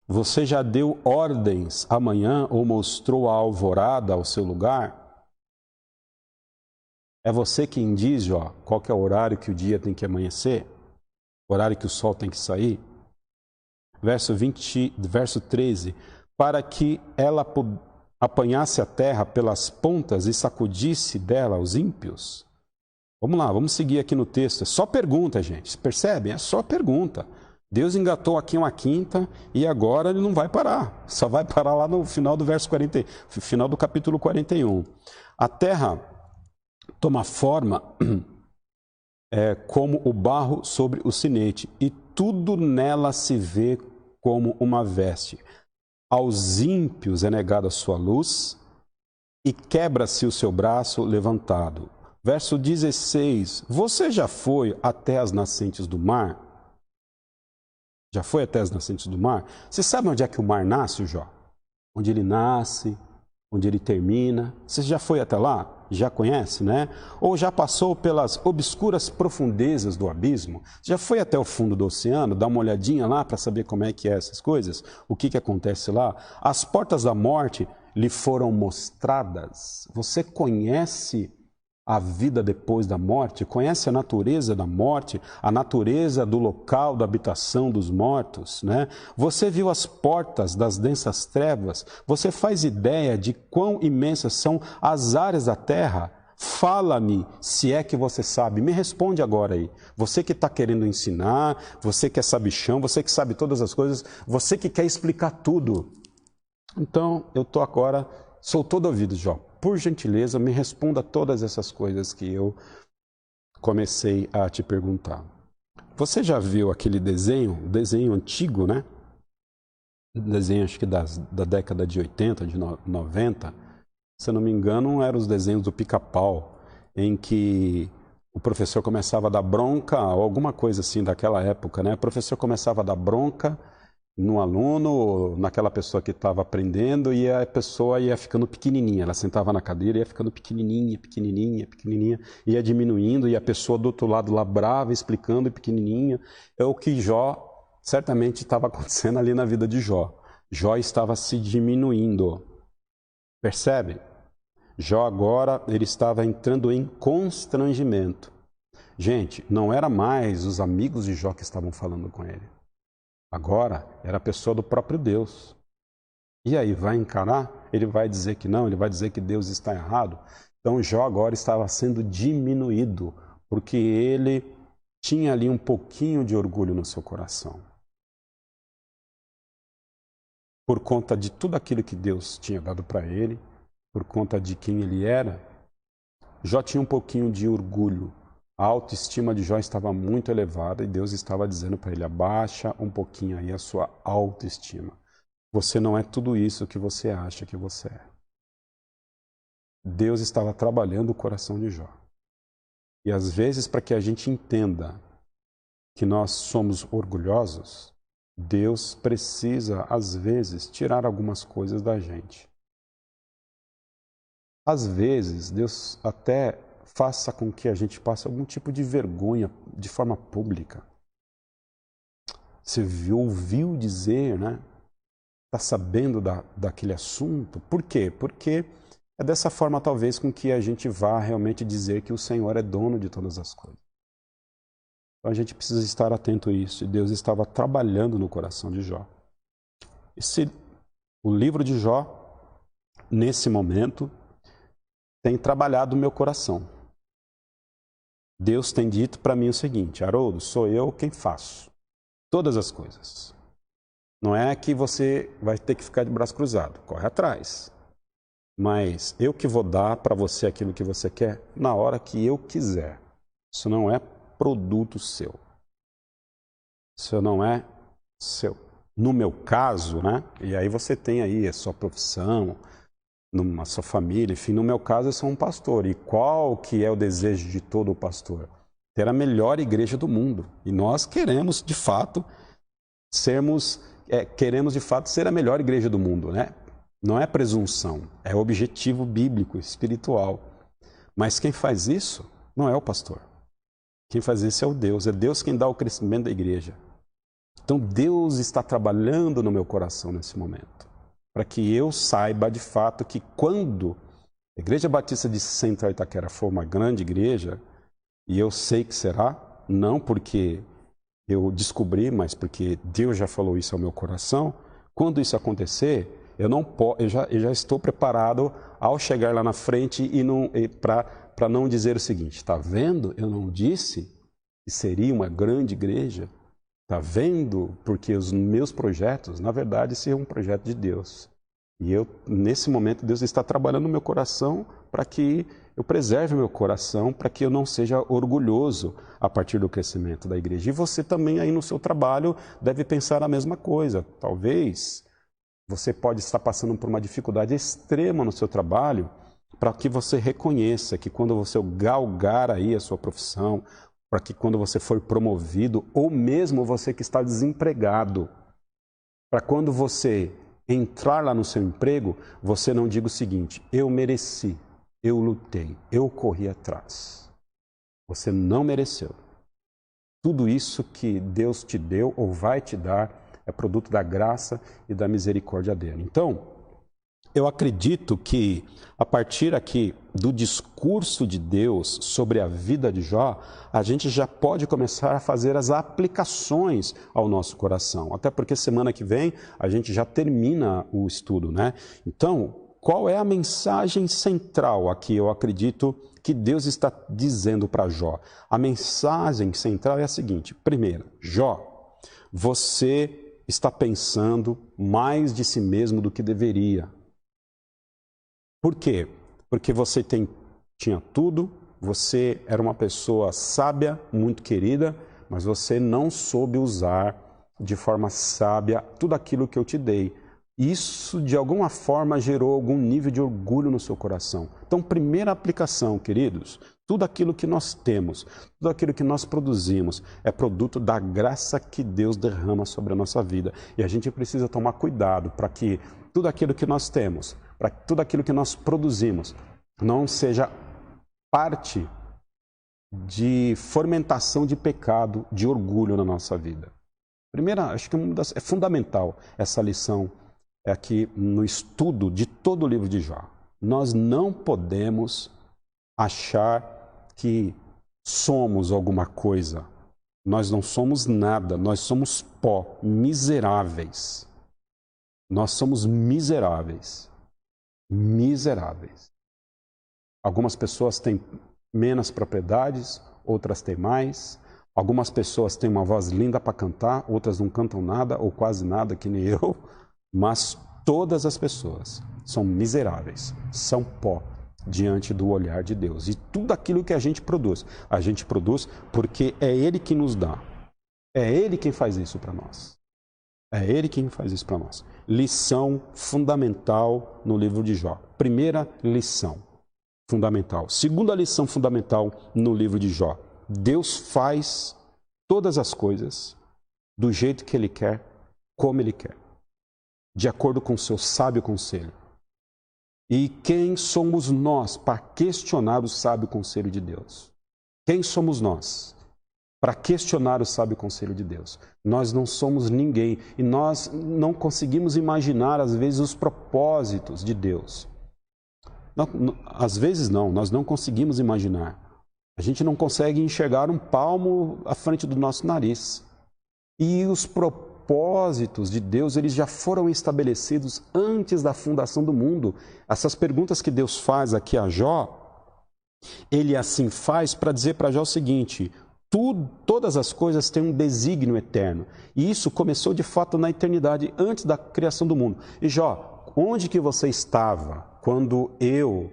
Você já deu ordens amanhã ou mostrou a alvorada ao seu lugar? É você quem diz, Jó, qual que é o horário que o dia tem que amanhecer? O horário que o sol tem que sair? Verso 13, para que ela apanhasse a terra pelas pontas e sacudisse dela os ímpios. Vamos lá, vamos seguir aqui no texto. É só pergunta, gente. Percebem? É só pergunta. Deus engatou aqui uma quinta e agora ele não vai parar. Só vai parar lá no final do final do capítulo 41. A terra toma forma como o barro sobre o sinete, e tudo nela se vê como uma veste. Aos ímpios é negada a sua luz, e quebra-se o seu braço levantado. Verso 16. Você já foi até as nascentes do mar? Já foi até as nascentes do mar? Você sabe onde é que o mar nasce, Jó? Onde ele nasce, onde ele termina. Você já foi até lá? Já conhece, né? Ou já passou pelas obscuras profundezas do abismo? Já foi até o fundo do oceano? Dá uma olhadinha lá para saber como é que é essas coisas? O que acontece lá? As portas da morte lhe foram mostradas. Você conhece a vida depois da morte? Conhece a natureza da morte? A natureza do local da habitação dos mortos, né? Você viu as portas das densas trevas? Você faz ideia de quão imensas são as áreas da terra? Fala-me, se é que você sabe. Me responde agora aí. Você que está querendo ensinar, você que é sabichão, você que sabe todas as coisas, você que quer explicar tudo. Então, eu estou agora, sou todo ouvido, Jó. Por gentileza, me responda todas essas coisas que eu comecei a te perguntar. Você já viu aquele desenho antigo, né? Desenho acho que da década de 80, de 90. Se eu não me engano, eram os desenhos do Pica-Pau, em que o professor começava a dar bronca, ou alguma coisa assim daquela época, né? O professor começava a dar bronca no aluno, naquela pessoa que estava aprendendo, e a pessoa ia ficando pequenininha. Ela sentava na cadeira e ia ficando pequenininha, ia diminuindo, e a pessoa do outro lado lá brava, explicando, pequenininha. É o que Jó certamente estava acontecendo ali na vida de Jó. Jó estava se diminuindo. Percebe? Jó agora, ele estava entrando em constrangimento. Gente, não era mais os amigos de Jó que estavam falando com ele. Agora era a pessoa do próprio Deus. E aí, vai encarar? Ele vai dizer que não, ele vai dizer que Deus está errado. Então Jó agora estava sendo diminuído, porque ele tinha ali um pouquinho de orgulho no seu coração. Por conta de tudo aquilo que Deus tinha dado para ele, por conta de quem ele era, Jó tinha um pouquinho de orgulho. A autoestima de Jó estava muito elevada e Deus estava dizendo para ele, abaixa um pouquinho aí a sua autoestima. Você não é tudo isso que você acha que você é. Deus estava trabalhando o coração de Jó. E às vezes, para que a gente entenda que nós somos orgulhosos, Deus precisa, às vezes, tirar algumas coisas da gente. Às vezes, Deus até faça com que a gente passe algum tipo de vergonha de forma pública. Você ouviu dizer, né? Está sabendo daquele assunto. Por quê? Porque é dessa forma, talvez, com que a gente vá realmente dizer que o Senhor é dono de todas as coisas. Então a gente precisa estar atento a isso. E Deus estava trabalhando no coração de Jó. O livro de Jó, nesse momento, tem trabalhado o meu coração. Deus tem dito para mim o seguinte, Haroldo, sou eu quem faço todas as coisas. Não é que você vai ter que ficar de braço cruzado, corre atrás. Mas eu que vou dar para você aquilo que você quer na hora que eu quiser. Isso não é produto seu. Isso não é seu. No meu caso, né? E aí você tem aí a sua profissão, a sua família, enfim, no meu caso eu sou um pastor. E qual que é o desejo de todo pastor? Ter a melhor igreja do mundo. E nós queremos, de fato, queremos de fato ser a melhor igreja do mundo, né? Não é presunção, é objetivo bíblico, espiritual. Mas quem faz isso não é o pastor. Quem faz isso é Deus quem dá o crescimento da igreja. Então Deus está trabalhando no meu coração nesse momento, para que eu saiba de fato que quando a Igreja Batista de Central Itaquera for uma grande igreja, e eu sei que será, não porque eu descobri, mas porque Deus já falou isso ao meu coração, quando isso acontecer, eu já estou preparado ao chegar lá na frente para não dizer o seguinte, está vendo? Eu não disse que seria uma grande igreja. Está vendo? Porque os meus projetos, na verdade, seriam um projeto de Deus. E nesse momento, Deus está trabalhando no meu coração para que eu preserve o meu coração, para que eu não seja orgulhoso a partir do crescimento da igreja. E você também aí no seu trabalho deve pensar a mesma coisa. Talvez você pode estar passando por uma dificuldade extrema no seu trabalho, para que você reconheça que quando você galgar aí a sua profissão, para que quando você for promovido, ou mesmo você que está desempregado, para quando você entrar lá no seu emprego, você não diga o seguinte: eu mereci, eu lutei, eu corri atrás. Você não mereceu. Tudo isso que Deus te deu ou vai te dar é produto da graça e da misericórdia dele. Então, eu acredito que, a partir aqui do discurso de Deus sobre a vida de Jó, a gente já pode começar a fazer as aplicações ao nosso coração. Até porque semana que vem a gente já termina o estudo, né? Então, qual é a mensagem central aqui, eu acredito, que Deus está dizendo para Jó? A mensagem central é a seguinte: primeiro, Jó, você está pensando mais de si mesmo do que deveria. Por quê? Porque você tinha tudo, você era uma pessoa sábia, muito querida, mas você não soube usar de forma sábia tudo aquilo que eu te dei. Isso, de alguma forma, gerou algum nível de orgulho no seu coração. Então, primeira aplicação, queridos, tudo aquilo que nós temos, tudo aquilo que nós produzimos, é produto da graça que Deus derrama sobre a nossa vida. E a gente precisa tomar cuidado para que tudo aquilo que nós temos, para que tudo aquilo que nós produzimos, não seja parte de fomentação de pecado, de orgulho na nossa vida. Primeira, acho que é fundamental essa lição aqui no estudo de todo o livro de Jó. Nós não podemos achar que somos alguma coisa. Nós não somos nada, nós somos pó, miseráveis. Nós somos miseráveis. Miseráveis. Algumas pessoas têm menos propriedades, outras têm mais. Algumas pessoas têm uma voz linda para cantar, outras não cantam nada ou quase nada, que nem eu. Mas todas as pessoas são miseráveis, são pó diante do olhar de Deus. E tudo aquilo que a gente produz porque é Ele que nos dá. É Ele quem faz isso para nós. É Ele quem faz isso para nós. Lição fundamental no livro de Jó. Primeira lição fundamental. Segunda lição fundamental no livro de Jó. Deus faz todas as coisas do jeito que Ele quer, como Ele quer, de acordo com o seu sábio conselho. E quem somos nós para questionar o sábio conselho de Deus? Quem somos nós para questionar o sábio conselho de Deus? Nós não somos ninguém e nós não conseguimos imaginar, às vezes, os propósitos de Deus. Às vezes não, nós não conseguimos imaginar. A gente não consegue enxergar um palmo à frente do nosso nariz. E os propósitos de Deus, eles já foram estabelecidos antes da fundação do mundo. Essas perguntas que Deus faz aqui a Jó, Ele assim faz para dizer para Jó o seguinte: todas as coisas têm um desígnio eterno. E isso começou de fato na eternidade, antes da criação do mundo. E Jó, onde que você estava quando eu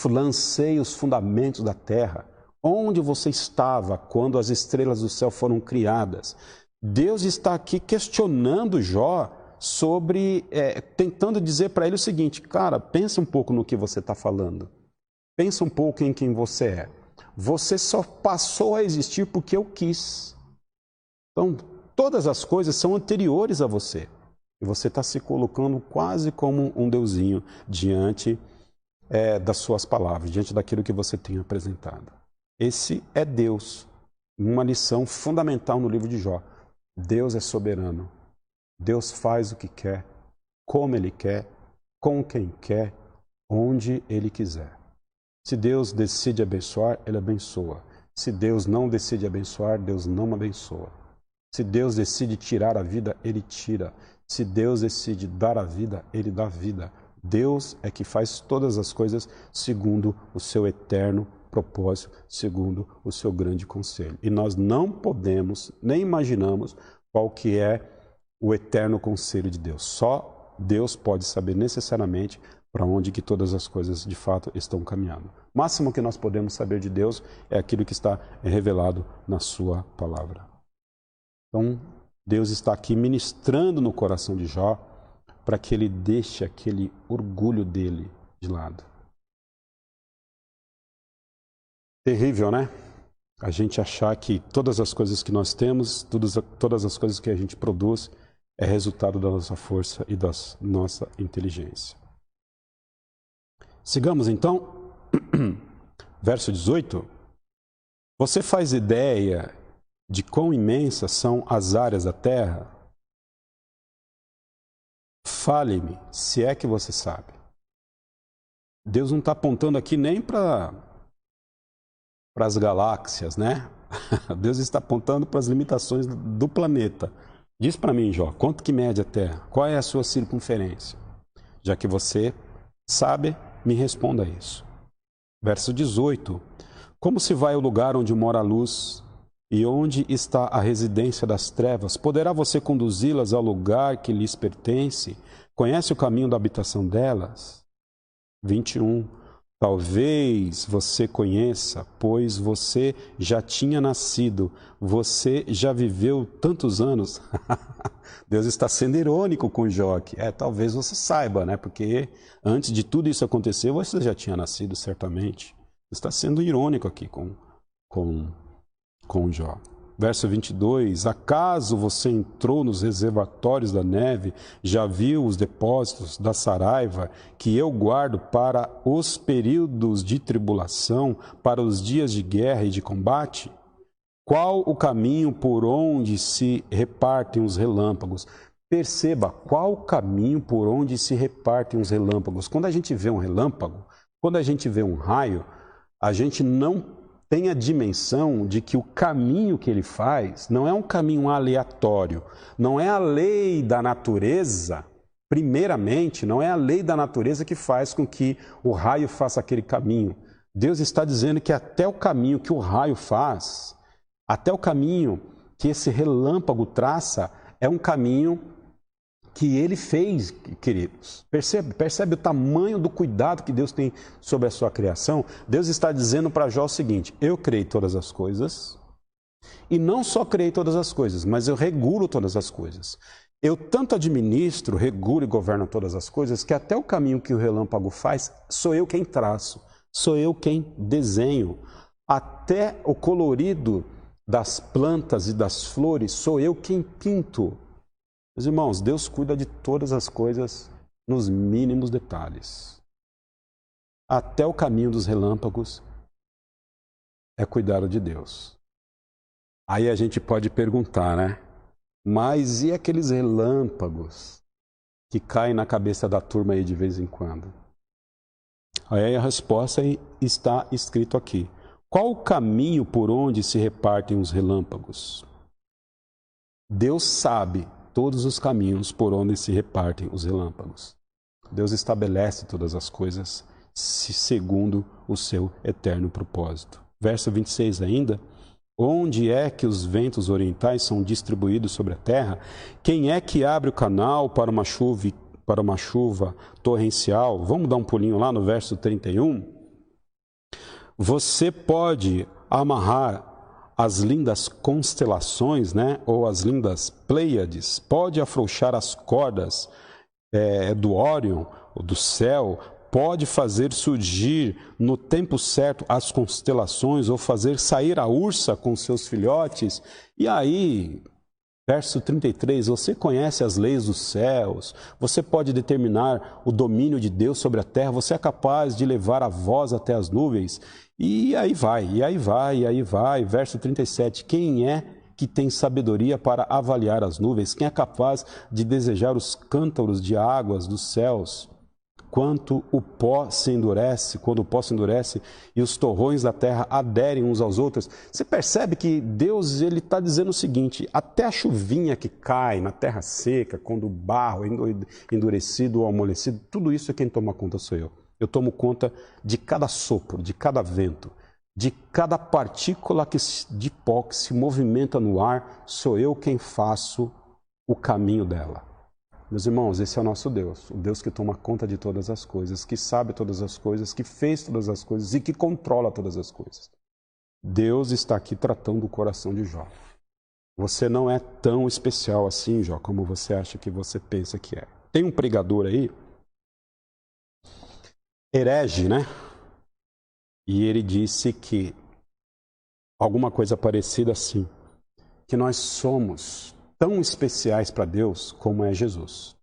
lancei os fundamentos da terra? Onde você estava quando as estrelas do céu foram criadas? Deus está aqui questionando Jó sobre, tentando dizer para ele o seguinte: cara, pensa um pouco no que você está falando. Pensa um pouco em quem você é. Você só passou a existir porque eu quis. Então, todas as coisas são anteriores a você. E você está se colocando quase como um deusinho diante das suas palavras, diante daquilo que você tem apresentado. Esse é Deus. Uma lição fundamental no livro de Jó. Deus é soberano. Deus faz o que quer, como Ele quer, com quem quer, onde Ele quiser. Se Deus decide abençoar, Ele abençoa. Se Deus não decide abençoar, Deus não abençoa. Se Deus decide tirar a vida, Ele tira. Se Deus decide dar a vida, Ele dá vida. Deus é que faz todas as coisas segundo o seu eterno propósito, segundo o seu grande conselho. E nós não podemos, nem imaginamos qual que é o eterno conselho de Deus. Só Deus pode saber necessariamente para onde que todas as coisas de fato estão caminhando. O máximo que nós podemos saber de Deus é aquilo que está revelado na sua palavra. Então, Deus está aqui ministrando no coração de Jó para que ele deixe aquele orgulho dele de lado. Terrível, né? A gente achar que todas as coisas que nós temos, todas as coisas que a gente produz, é resultado da nossa força e da nossa inteligência. Sigamos então, verso 18. Você faz ideia de quão imensas são as áreas da terra? Fale-me, se é que você sabe. Deus não está apontando aqui nem para as galáxias, né? Deus está apontando para as limitações do planeta. Diz para mim, Jó, quanto que mede a Terra? Qual é a sua circunferência? Já que você sabe, me responda isso. Verso 18. Como se vai ao lugar onde mora a luz e onde está a residência das trevas? Poderá você conduzi-las ao lugar que lhes pertence? Conhece o caminho da habitação delas? 21. Talvez você conheça, pois você já tinha nascido, você já viveu tantos anos. Deus está sendo irônico com Jó aqui. Talvez você saiba, né? Porque antes de tudo isso acontecer, você já tinha nascido, certamente. Está sendo irônico aqui com Jó. Verso 22, acaso você entrou nos reservatórios da neve, já viu os depósitos da saraiva que eu guardo para os períodos de tribulação, para os dias de guerra e de combate? Qual o caminho por onde se repartem os relâmpagos? Perceba, qual o caminho por onde se repartem os relâmpagos? Quando a gente vê um relâmpago, quando a gente vê um raio, a gente não tem a dimensão de que o caminho que ele faz não é um caminho aleatório, não é a lei da natureza, primeiramente, não é a lei da natureza que faz com que o raio faça aquele caminho. Deus está dizendo que até o caminho que o raio faz, até o caminho que esse relâmpago traça, é um caminho que ele fez, queridos. Percebe o tamanho do cuidado que Deus tem sobre a sua criação? Deus está dizendo para Jó o seguinte: eu criei todas as coisas, e não só criei todas as coisas, mas eu regulo todas as coisas. Eu tanto administro, regulo e governo todas as coisas, que até o caminho que o relâmpago faz, sou eu quem traço, sou eu quem desenho. Até o colorido das plantas e das flores, sou eu quem pinto. Meus irmãos, Deus cuida de todas as coisas nos mínimos detalhes. Até o caminho dos relâmpagos é cuidado de Deus. Aí a gente pode perguntar, né? Mas e aqueles relâmpagos que caem na cabeça da turma aí de vez em quando? Aí a resposta está escrito aqui. Qual o caminho por onde se repartem os relâmpagos? Deus sabe todos os caminhos por onde se repartem os relâmpagos. Deus estabelece todas as coisas segundo o seu eterno propósito. Verso 26 ainda. Onde é que os ventos orientais são distribuídos sobre a terra? Quem é que abre o canal para uma chuva torrencial? Vamos dar um pulinho lá no verso 31. Você pode amarrar as lindas constelações, né? Ou as lindas Pleiades, pode afrouxar as cordas do Órion, do céu, pode fazer surgir no tempo certo as constelações, ou fazer sair a ursa com seus filhotes. E aí, verso 33, você conhece as leis dos céus, você pode determinar o domínio de Deus sobre a terra, você é capaz de levar a voz até as nuvens. E aí vai, e aí vai, e aí vai. Verso 37, quem é que tem sabedoria para avaliar as nuvens? Quem é capaz de desejar os cântaros de águas dos céus? Quando o pó se endurece e os torrões da terra aderem uns aos outros. Você percebe que Deus está dizendo o seguinte: até a chuvinha que cai na terra seca, quando o barro é endurecido ou amolecido, tudo isso é quem toma conta sou eu. Eu tomo conta de cada sopro, de cada vento, de cada partícula de pó que se movimenta no ar, sou eu quem faço o caminho dela. Meus irmãos, esse é o nosso Deus, o Deus que toma conta de todas as coisas, que sabe todas as coisas, que fez todas as coisas e que controla todas as coisas. Deus está aqui tratando o coração de Jó. Você não é tão especial assim, Jó, como você acha que você pensa que é. Tem um pregador aí, herege, né? E ele disse que alguma coisa parecida assim, que nós somos tão especiais para Deus como é Jesus.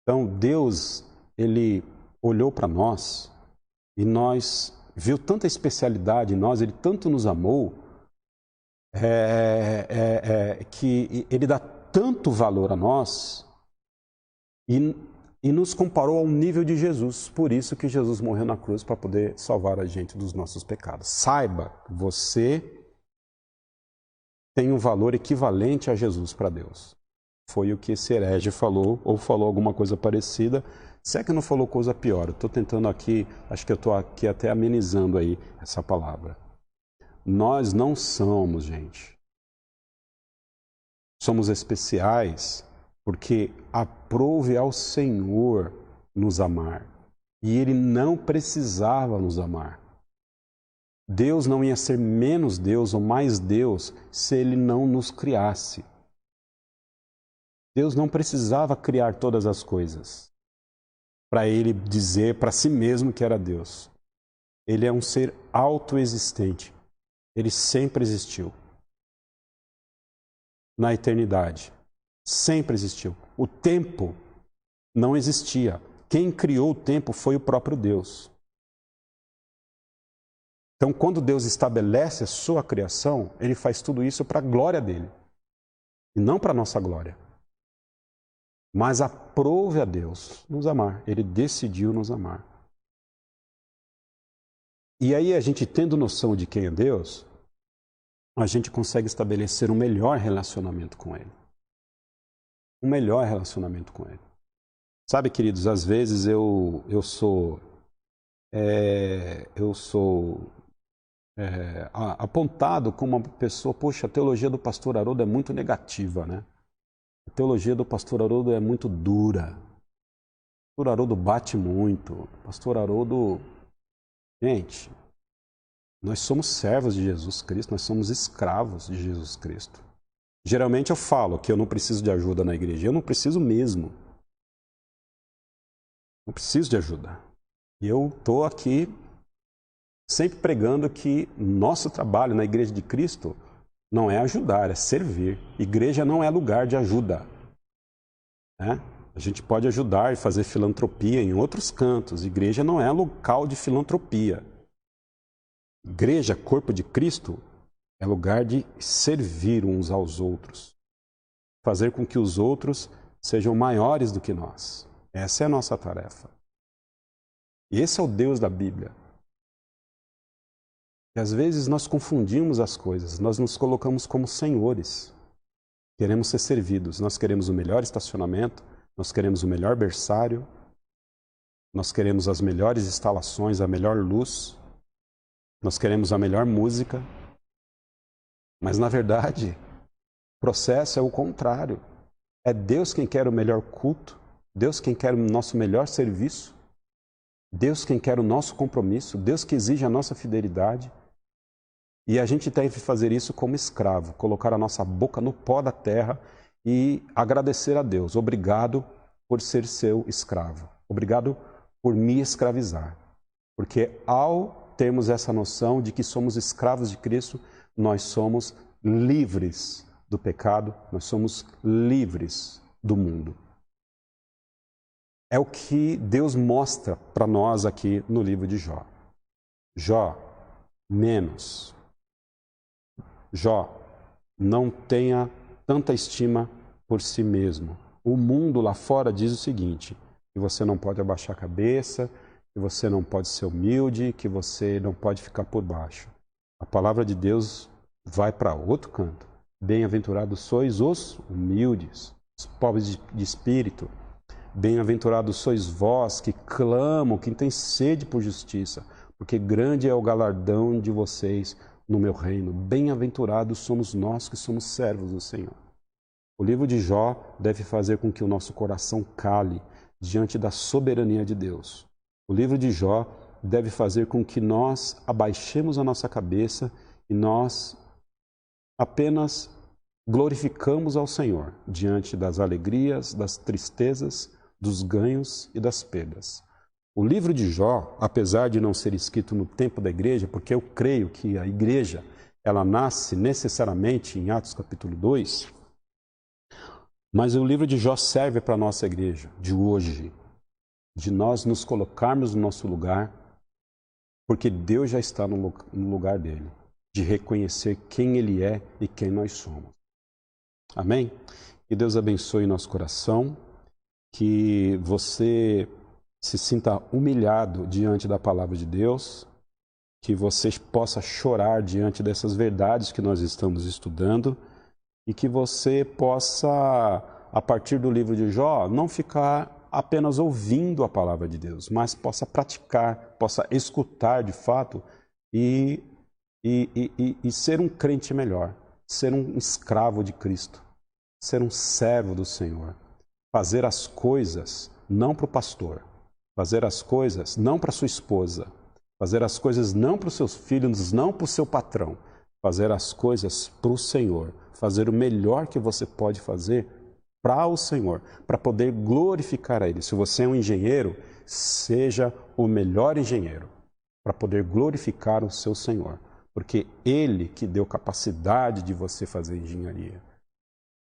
Então, Deus, Ele olhou para nós e viu tanta especialidade em nós, Ele tanto nos amou, que Ele dá tanto valor a nós e nos comparou ao nível de Jesus. Por isso que Jesus morreu na cruz, para poder salvar a gente dos nossos pecados. Saiba, você tem um valor equivalente a Jesus para Deus. Foi o que esse herege falou, ou falou alguma coisa parecida. Se é que não falou coisa pior, eu estou tentando aqui, acho que eu estou aqui até amenizando aí essa palavra. Nós não somos, gente. Somos especiais porque aprove ao Senhor nos amar. E Ele não precisava nos amar. Deus não ia ser menos Deus ou mais Deus se Ele não nos criasse. Deus não precisava criar todas as coisas para Ele dizer para si mesmo que era Deus. Ele é um ser autoexistente. Ele sempre existiu. Na eternidade. Sempre existiu. O tempo não existia. Quem criou o tempo foi o próprio Deus. Então, quando Deus estabelece a sua criação, Ele faz tudo isso para a glória dEle. E não para a nossa glória. Mas aprove a Deus nos amar. Ele decidiu nos amar. E aí, a gente tendo noção de quem é Deus, a gente consegue estabelecer um melhor relacionamento com Ele. Um melhor relacionamento com Ele. Sabe, queridos, às vezes eu sou apontado como uma pessoa, poxa, a teologia do pastor Haroldo é muito negativa, né? A teologia do pastor Haroldo é muito dura. O pastor Haroldo bate muito. O pastor Haroldo... Gente, nós somos servos de Jesus Cristo, nós somos escravos de Jesus Cristo. Geralmente eu falo que eu não preciso de ajuda na igreja. Eu não preciso mesmo. Não preciso de ajuda. E eu estou aqui sempre pregando que nosso trabalho na Igreja de Cristo não é ajudar, é servir. Igreja não é lugar de ajuda. Né? A gente pode ajudar e fazer filantropia em outros cantos. Igreja não é local de filantropia. Igreja, corpo de Cristo, é lugar de servir uns aos outros. Fazer com que os outros sejam maiores do que nós. Essa é a nossa tarefa. E esse é o Deus da Bíblia. E às vezes nós confundimos as coisas, nós nos colocamos como senhores. Queremos ser servidos, nós queremos o melhor estacionamento, nós queremos o melhor berçário, nós queremos as melhores instalações, a melhor luz, nós queremos a melhor música. Mas na verdade, o processo é o contrário. É Deus quem quer o melhor culto, Deus quem quer o nosso melhor serviço, Deus quem quer o nosso compromisso, Deus que exige a nossa fidelidade. E a gente deve fazer isso como escravo, colocar a nossa boca no pó da terra e agradecer a Deus. Obrigado por ser seu escravo. Obrigado por me escravizar. Porque ao termos essa noção de que somos escravos de Cristo, nós somos livres do pecado, nós somos livres do mundo. É o que Deus mostra para nós aqui no livro de Jó. Jó, menos. Jó, não tenha tanta estima por si mesmo. O mundo lá fora diz o seguinte, que você não pode abaixar a cabeça, que você não pode ser humilde, que você não pode ficar por baixo. A palavra de Deus vai para outro canto. Bem-aventurados sois os humildes, os pobres de espírito. Bem-aventurados sois vós que clamam, que têm sede por justiça, porque grande é o galardão de vocês no meu reino. Bem-aventurados somos nós que somos servos do Senhor. O livro de Jó deve fazer com que o nosso coração cale diante da soberania de Deus. O livro de Jó deve fazer com que nós abaixemos a nossa cabeça e nós apenas glorificamos ao Senhor diante das alegrias, das tristezas, dos ganhos e das perdas. O livro de Jó, apesar de não ser escrito no tempo da igreja, porque eu creio que a igreja ela nasce necessariamente em Atos capítulo 2, Mas o livro de Jó serve para a nossa igreja de hoje, de nós nos colocarmos no nosso lugar, porque Deus já está no lugar dele, de reconhecer quem ele é e quem nós somos. Amém? Que Deus abençoe nosso coração, que você se sinta humilhado diante da palavra de Deus, que você possa chorar diante dessas verdades que nós estamos estudando e que você possa, a partir do livro de Jó, não ficar apenas ouvindo a palavra de Deus, mas possa praticar, possa escutar de fato e ser um crente melhor, ser um escravo de Cristo, ser um servo do Senhor, fazer as coisas não para o pastor, fazer as coisas não para sua esposa, fazer as coisas não para os seus filhos, não para o seu patrão, fazer as coisas para o Senhor, fazer o melhor que você pode fazer para o Senhor, para poder glorificar a Ele. Se você é um engenheiro, seja o melhor engenheiro, para poder glorificar o seu Senhor, porque Ele que deu capacidade de você fazer engenharia.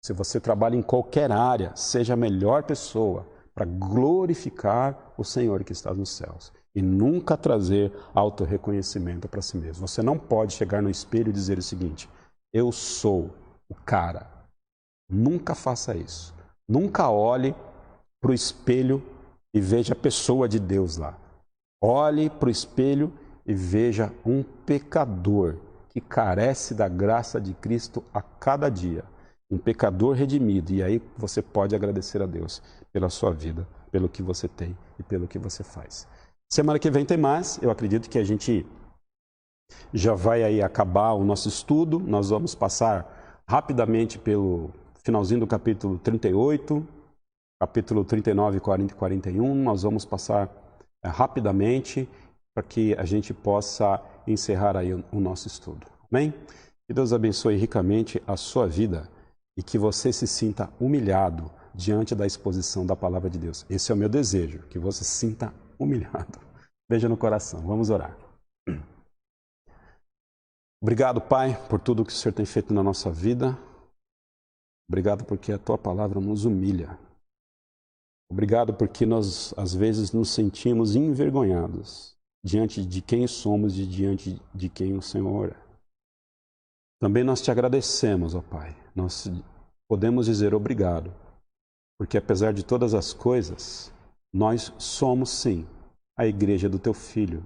Se você trabalha em qualquer área, seja a melhor pessoa para glorificar o Senhor que está nos céus. E nunca trazer autorreconhecimento para si mesmo. Você não pode chegar no espelho e dizer o seguinte: eu sou o cara. Nunca faça isso. Nunca olhe para o espelho e veja a pessoa de Deus lá. Olhe para o espelho e veja um pecador que carece da graça de Cristo a cada dia. Um pecador redimido. E aí você pode agradecer a Deus pela sua vida, pelo que você tem e pelo que você faz. Semana que vem tem mais. Eu acredito que a gente já vai aí acabar o nosso estudo. Nós vamos passar rapidamente pelo finalzinho do capítulo 38, capítulo 39, 40 e 41. Nós vamos passar rapidamente para que a gente possa encerrar aí o nosso estudo. Amém? Que Deus abençoe ricamente a sua vida e que você se sinta humilhado diante da exposição da palavra de Deus. Esse é o meu desejo, que você se sinta humilhado. Beijo no coração. Vamos orar. Obrigado, Pai, por tudo que o Senhor tem feito na nossa vida. Obrigado porque a Tua palavra nos humilha. Obrigado porque nós, às vezes, nos sentimos envergonhados diante de quem somos e diante de quem o Senhor é. Também nós te agradecemos, ó Pai. Nós podemos dizer obrigado, porque apesar de todas as coisas, nós somos, sim, a igreja do Teu Filho.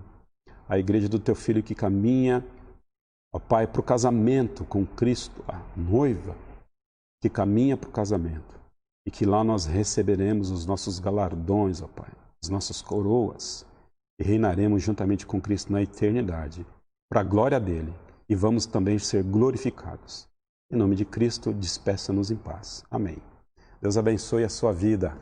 A igreja do Teu Filho que caminha, ó Pai, para o casamento com Cristo, a noiva que caminha para o casamento. E que lá nós receberemos os nossos galardões, ó Pai, as nossas coroas, e reinaremos juntamente com Cristo na eternidade, para a glória dEle, e vamos também ser glorificados. Em nome de Cristo, despeça-nos em paz. Amém. Deus abençoe a sua vida.